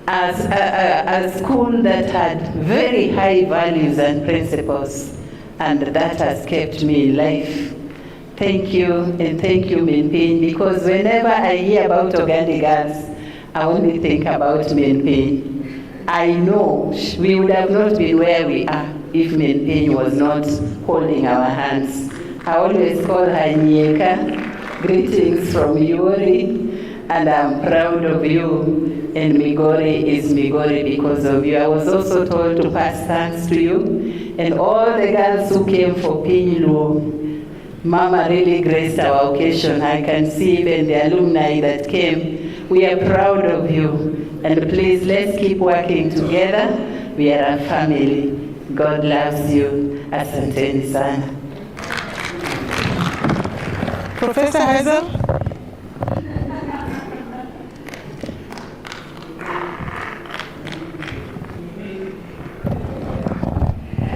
as a school that had very high values and principles, and that has kept me in life. Thank you, and thank you, Min Pin, because whenever I hear about Ogande girls, I only think about Min Pin. I know we would have not been where we are if Min Pin was not holding our hands. I always call her Nyeka. Greetings from Yuri, and I'm proud of you. And Migori is Migori because of you. I was also told to pass thanks to you and all the girls who came for Pinluo. Mama really graced our occasion. I can see even the alumni that came. We are proud of you. And please, let's keep working together. We are a family. God loves you. Asanteni sana. Professor Hazel?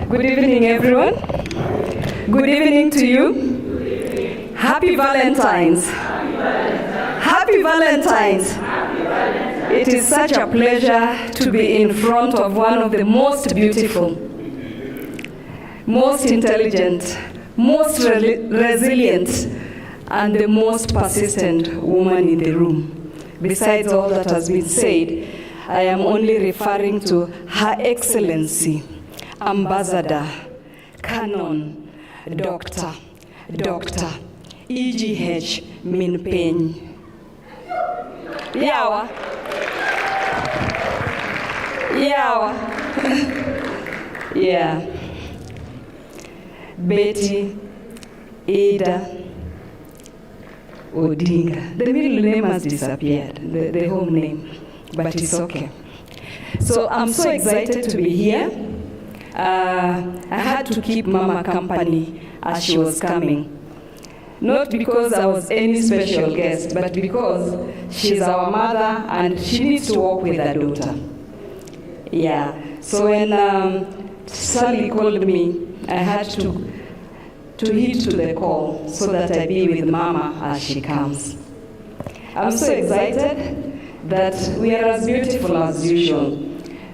Good evening, everyone. Good evening to you. Happy Valentine's. Happy Valentine's. It is such a pleasure to be in front of one of the most beautiful, most intelligent, most resilient, and the most persistent woman in the room. Besides all that has been said, I am only referring to Her Excellency, Ambassador, Canon, Dr. E.G.H. Min Peng. Yawa. Yeah. Betty Ada Odinga. The middle name has disappeared, the home name, but it's okay. So I'm so excited to be here. I had to keep Mama company as she was coming. Not because I was any special guest, but because she's our mother and she needs to walk with her daughter. Yeah, so when Sally called me, I had to heed to the call so that I be with Mama as she comes. I'm so excited that we are as beautiful as usual.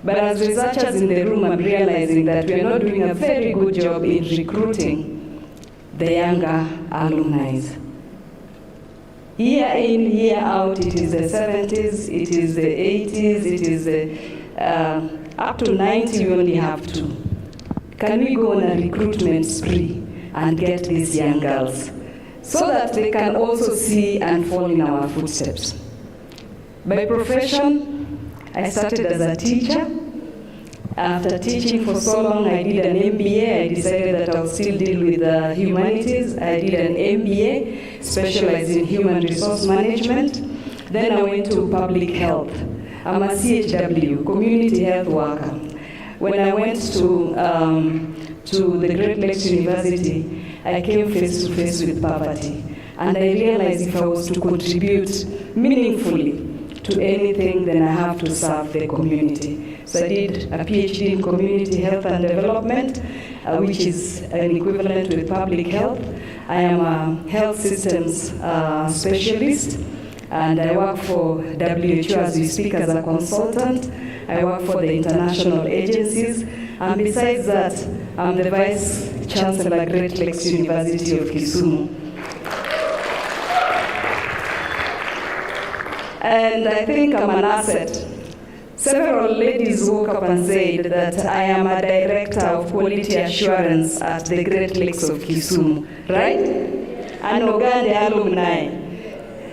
But as researchers in the room, I'm realizing that we are not doing a very good job in recruiting the younger alumni. Year in, year out, it is the 70s, it is the 80s, it is the, up to 90 we only have 2. Can we go on a recruitment spree and get these young girls so that they can also see and follow in our footsteps? By profession, I started as a teacher. After teaching for so long, I did an MBA. I decided that I'll still deal with humanities. I did an MBA, specialized in human resource management. Then I went to public health. I'm a CHW, community health worker. When I went to the Great Lakes University, I came face to face with poverty. And I realized if I was to contribute meaningfully to anything, then I have to serve the community. So I did a PhD in community health and development, which is an equivalent with public health. I am a health systems specialist, and I work for WHO as we speak as a consultant. I work for the international agencies, and besides that, I'm the Vice Chancellor at Great Lakes University of Kisumu. And I think I'm an asset. Several ladies woke up and said that I am a director of quality assurance at the Great Lakes of Kisumu, right? An Ogande alumni.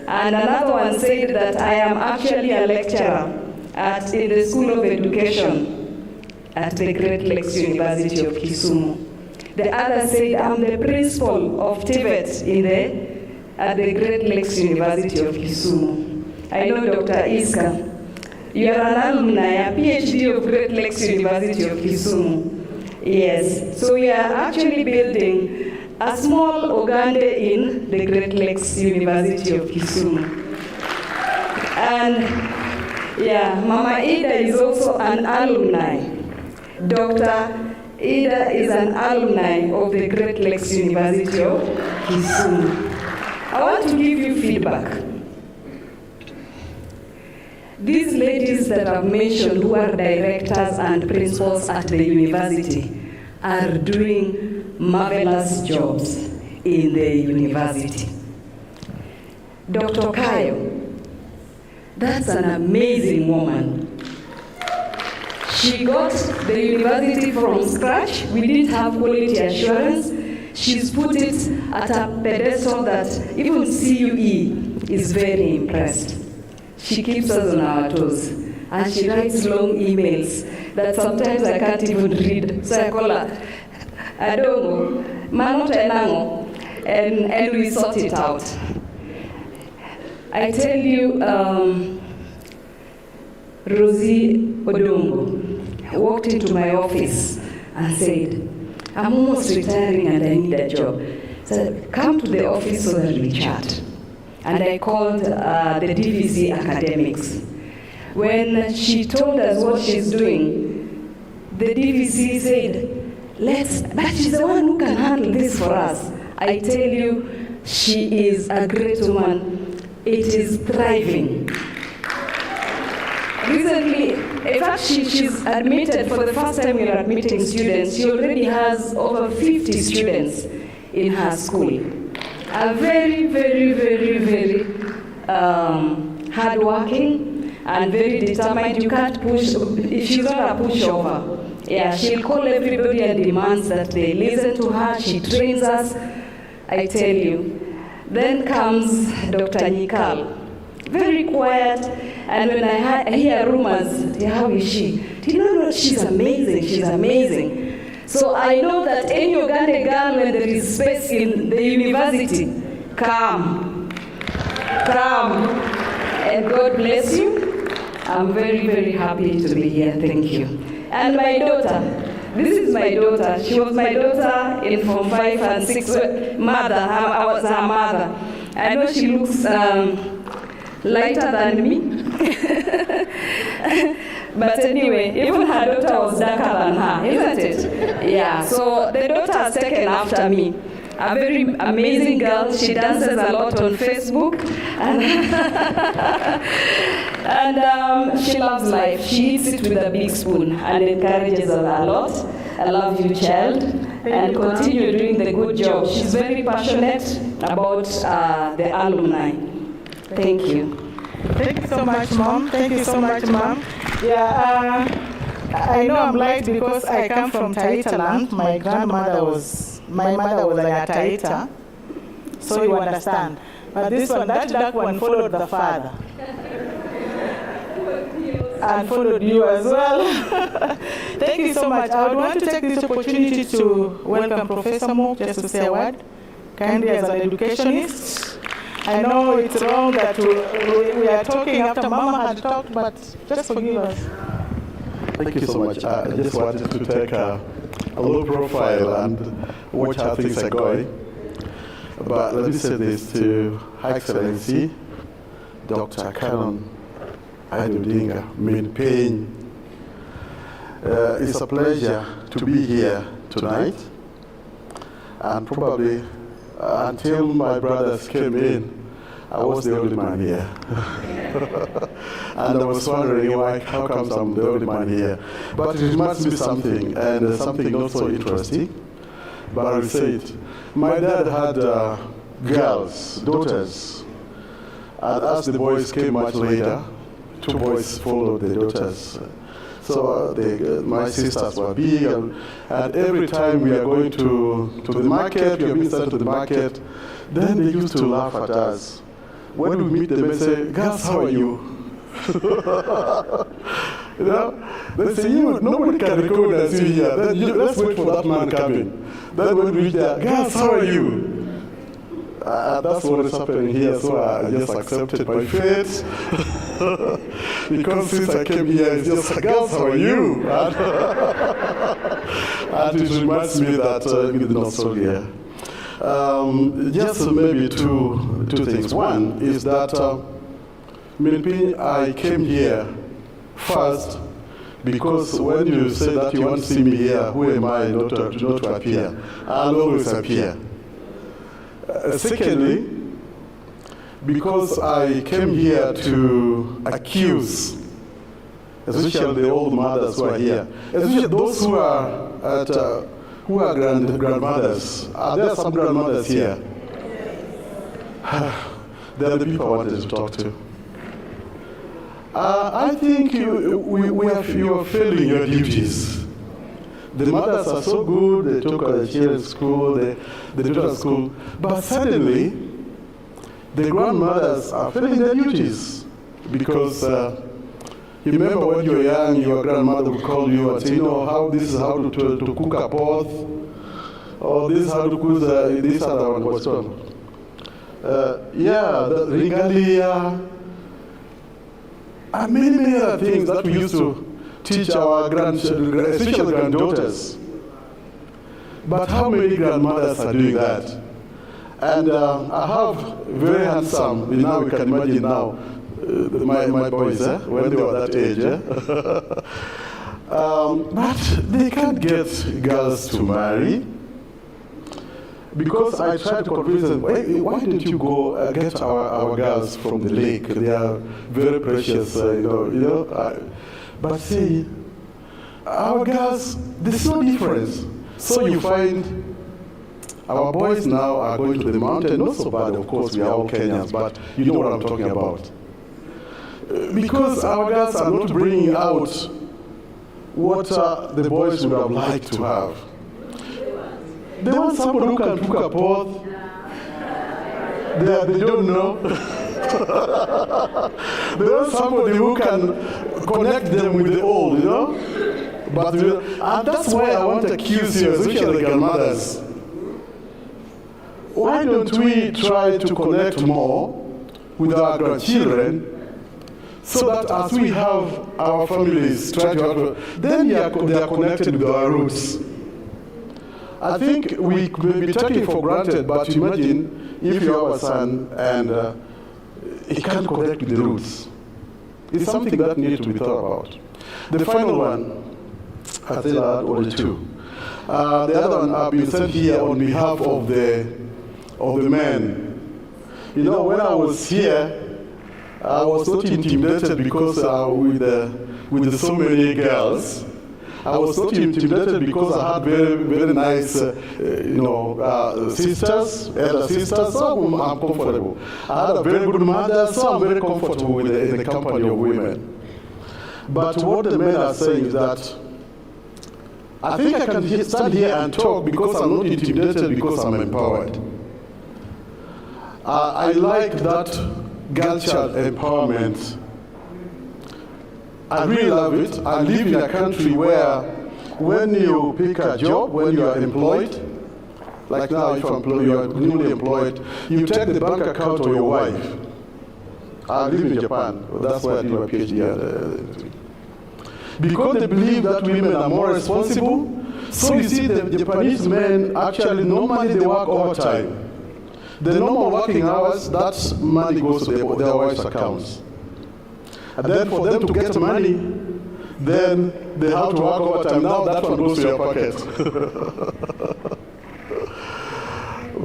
And another one said that I am actually a lecturer in the School of Education at the Great Lakes University of Kisumu. The other said I'm the principal of TVET at the Great Lakes University of Kisumu. I know Dr. Iska. You are an alumni, a PhD of Great Lakes University of Kisumu. Yes, so we are actually building a small Ogande in the Great Lakes University of Kisumu. And yeah, Mama Ida is also an alumni. Dr. Ida is an alumni of the Great Lakes University of Kisumu. I want to give you feedback. These ladies that I've mentioned who are directors and principals at the university are doing marvelous jobs in the university. Dr. Kayo, that's an amazing woman. She got the university from scratch. We didn't have quality assurance. She's put it at a pedestal that even CUE is very impressed. She keeps us on our toes, and she writes long emails that sometimes I can't even read. So I call her Adongo, Manota Enango, and we sort it out. I tell you, Rosie Odongo walked into my office and said, I'm almost retiring and I need a job. So come to the office so that we chat. And I called the DVC academics. When she told us what she's doing, the DVC said, but she's the one who can handle this for us. I tell you, she is a great woman. It is thriving. recently, in fact, she's admitted, for the first time we are admitting students, she already has over 50 students in her school. A very, very, very, very hardworking and very determined. You can't push, she's not a pushover. Yeah, she'll call everybody and demands that they listen to her. She trains us, I tell you. Then comes Dr. Nikal. Very quiet, and when I hear rumors, how is she? Do you know what? She's amazing, she's amazing. So I know that any Ogande girl, when there is space in the university, come, and God bless you. I'm very, very happy to be here, thank you. And my daughter, this is my daughter. She was my daughter in Form 5 and 6, mother, I was her mother. I know she looks lighter than me. But anyway, even her daughter was darker than her, isn't it? Yeah, so the daughter has taken after me. A very amazing girl. She dances a lot on Facebook. And she loves life. She eats it with a big spoon and encourages us a lot. I love you, child. And continue doing the good job. She's very passionate about the alumni. Thank you. Thank you so much, Mom. Thank you so much, Mom. Yeah, I know I'm light because I come from Taita land. My mother was an Taita, so you understand. But this one, that dark one followed the father. And followed you as well. Thank you so much. I would want to take this opportunity to welcome Professor Mook, just to say a word, kindly as an educationist. I know it's wrong that we are talking after Mama had talked, but just forgive us. Thank you so much. I just wanted to take a low profile and watch how things are going. But let me say this to Her Excellency, Dr. Canon Odinga Minpin. It's a pleasure to be here tonight. And probably until my brothers came in, I was the only man here. And I was wondering how come I'm the only man here. But it reminds me something, and something not so interesting, but I will say it. My dad had daughters, and as the boys came much later, 2 boys followed the daughters. So my sisters were big, and every time we are going to the market, we are being sent to the market, then they used to laugh at us. When we meet them, they say, "Girls, how are you?" You know, they say, nobody can recognize you here. Then let's wait for that man coming. Then when we reach there, "Girls, how are you?" That's what is happening here, so I just accepted my fate. Because since I came here, it's just, "Girls, how are you?" And it reminds me that with nostalgia. Just maybe two things. One is that I came here first because when you say that you want to see me here, who am I not to appear? I'll always appear. Secondly, because I came here to accuse, especially the old mothers who are here, especially those who are grandmothers. Are there some grandmothers here? They are the people I wanted to talk to. I think you are failing your duties. The mothers are so good, they took the children to school, they do to school, but suddenly the grandmothers are failing their duties because you remember when you were young, your grandmother would call you and say, this is how to cook a pot, or this is how to cook this other one, what's on. The regalia, and many other things that we used to teach our grandchildren, especially granddaughters. But how many grandmothers are doing that? And I have very handsome, now you can imagine now, my boys, when they were that age. But they can't get girls to marry. Because I tried to convince them, why don't you go get our girls from the lake? They are very precious, but see, our girls, there's no difference. So you find our boys now are going to the mountain, not so bad, of course, we are all Kenyans, but you know what I'm talking about. Because our girls are not bringing out what the boys would have liked to have. They want somebody who can cook a pot. They don't know. They want somebody who can connect them with the old, But and that's why I want to accuse you, especially the grandmothers. Why don't we try to connect more with our grandchildren, so that as we have our families try to have, then they are connected with our roots. I think we may be taking for granted, but imagine if you have a son and he can't connect with the roots. It's something that needs to be thought about. The final one, I think I had only two. The other one I've been sent here on behalf of the men. When I was here, I was not intimidated because with so many girls. I was not intimidated because I had very, very nice, sisters, elder sisters, so I'm comfortable. I had a very good mother, so I'm very comfortable in the company of women. But what the men are saying is that I think I can stand here and talk because I'm not intimidated, because I'm empowered. I like that girl child empowerment. I really love it. I live in a country where when you pick a job, when you are employed, like now if you are newly employed, you take the bank account of your wife. I live in Japan. That's why I did my PhD. Because they believe that women are more responsible. So you see the Japanese men actually normally they work overtime. The normal working hours, that money goes to their wives' accounts. And then for them to get money, then they have to work overtime. Now that one goes to your pocket.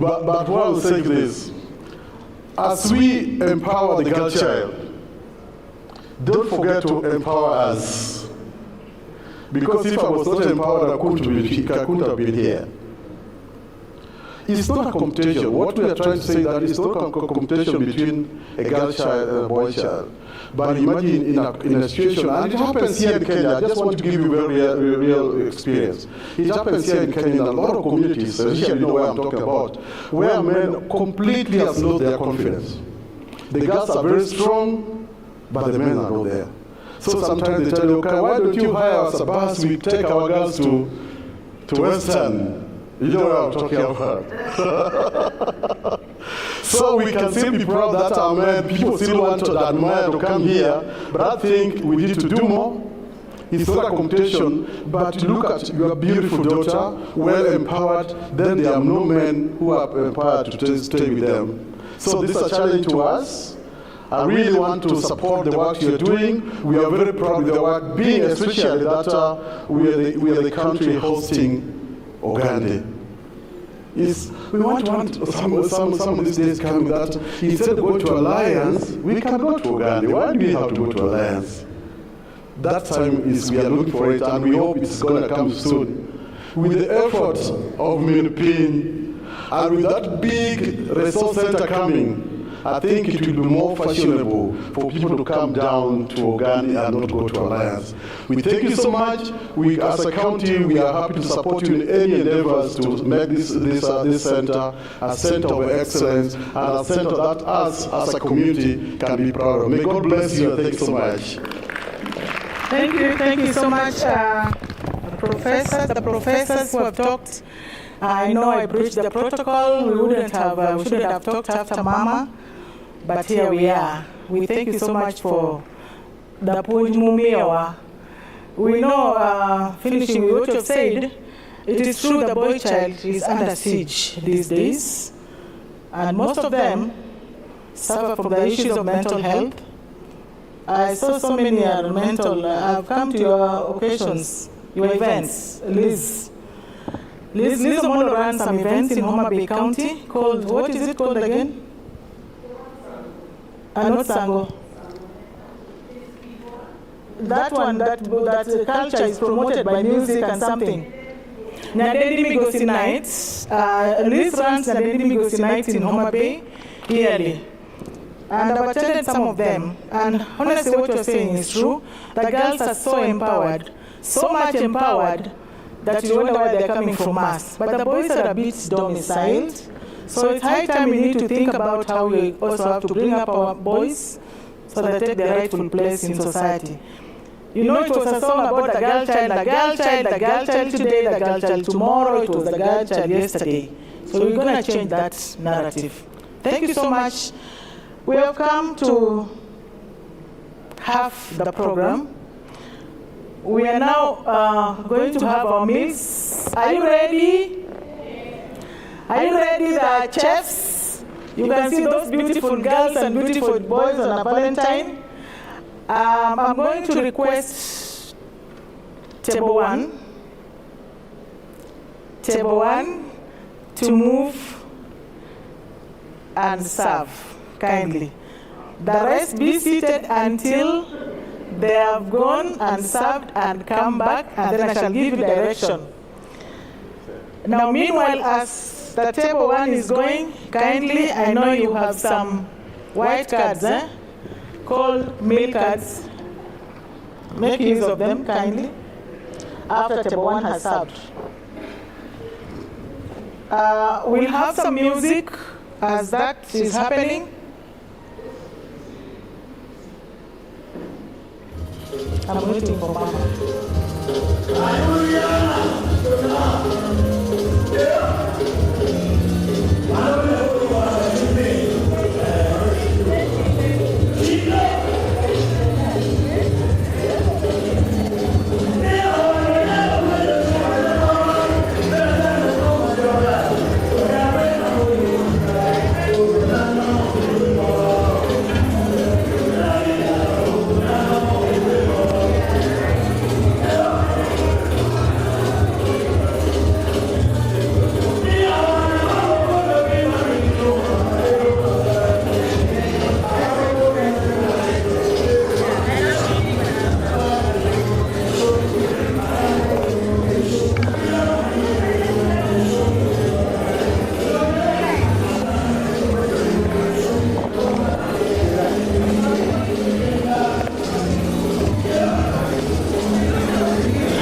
but what I'm saying is, as we empower the girl child, don't forget to empower us. Because if I was not empowered, I couldn't have been here. It's not a competition. What we are trying to say is that it's not a competition between a girl child and a boy child. But imagine in a situation, and it happens here in Kenya. I just want to give you a very real experience. It happens here in Kenya in a lot of communities, especially you know where I'm talking about, where men completely have lost their confidence. The girls are very strong, but the men are not there. So sometimes they tell you, okay, why don't you hire us a bus? We take our girls to Western. You know what I'm talking about. So we can still be proud that our men, people still want to admire to come here, but I think we need to do more. It's not a competition, but look at your beautiful daughter, well empowered, then there are no men who are empowered to stay with them. So this is a challenge to us. I really want to support the work you're doing. We are very proud of the work, being especially that we are the country hosting Ogande. We want some of these days coming that instead of going to Alliance, we can go to Ogande. Why do we have to go to Alliance? That time we are looking for it, and we hope it's going to come soon. With the efforts of Minipin, and with that big resource center coming, I think it will be more fashionable for people to come down to Ogande and not go to Alliance. We thank you so much. We, as a county, we are happy to support you in any endeavors to make this center a center of excellence and a center that us, as a community, can be proud of. May God bless you, and thank you so much. Thank you so much, the professors who have talked. I know I breached the protocol. We shouldn't have talked after Mama, but here we are. We thank you so much for the point Mumiawa. We know, finishing with what you've said, it is true the boy child is under siege these days, and most of them suffer from the issues of mental health. I saw so many I've come to your occasions, your events, Liz. Liz Mono runs some events in Homa Bay County called, what is it called again? Not Sango. That one, that culture is promoted by music and something. Nyadendi Migosi Nights. Liz runs Nyadendi Migosi Nights in Homa Bay yearly. And I've attended some of them. And honestly, what you're saying is true. The girls are so empowered, so much empowered, that you wonder why they're coming from us. But the boys are a bit domiciled. So it's high time we need to think about how we also have to bring up our boys so that they take their rightful place in society. You know, it was a song about the girl child, the girl child, the girl child today, the girl child tomorrow. It was the girl child yesterday. So we're going to change that narrative. Thank you so much. We have come to half the program. We are now going to have our meals. Are you ready? Are you ready, the chefs? You can see those beautiful girls and beautiful boys on a Valentine. I'm going to request table one to move and serve kindly. The rest be seated until they have gone and served and come back, and then I shall give you direction. Now, meanwhile, as the table one is going, kindly, I know you have some white cards, called meal cards. Make use of them kindly after table one has served. We'll have some music as that is happening. I'm waiting for Mama.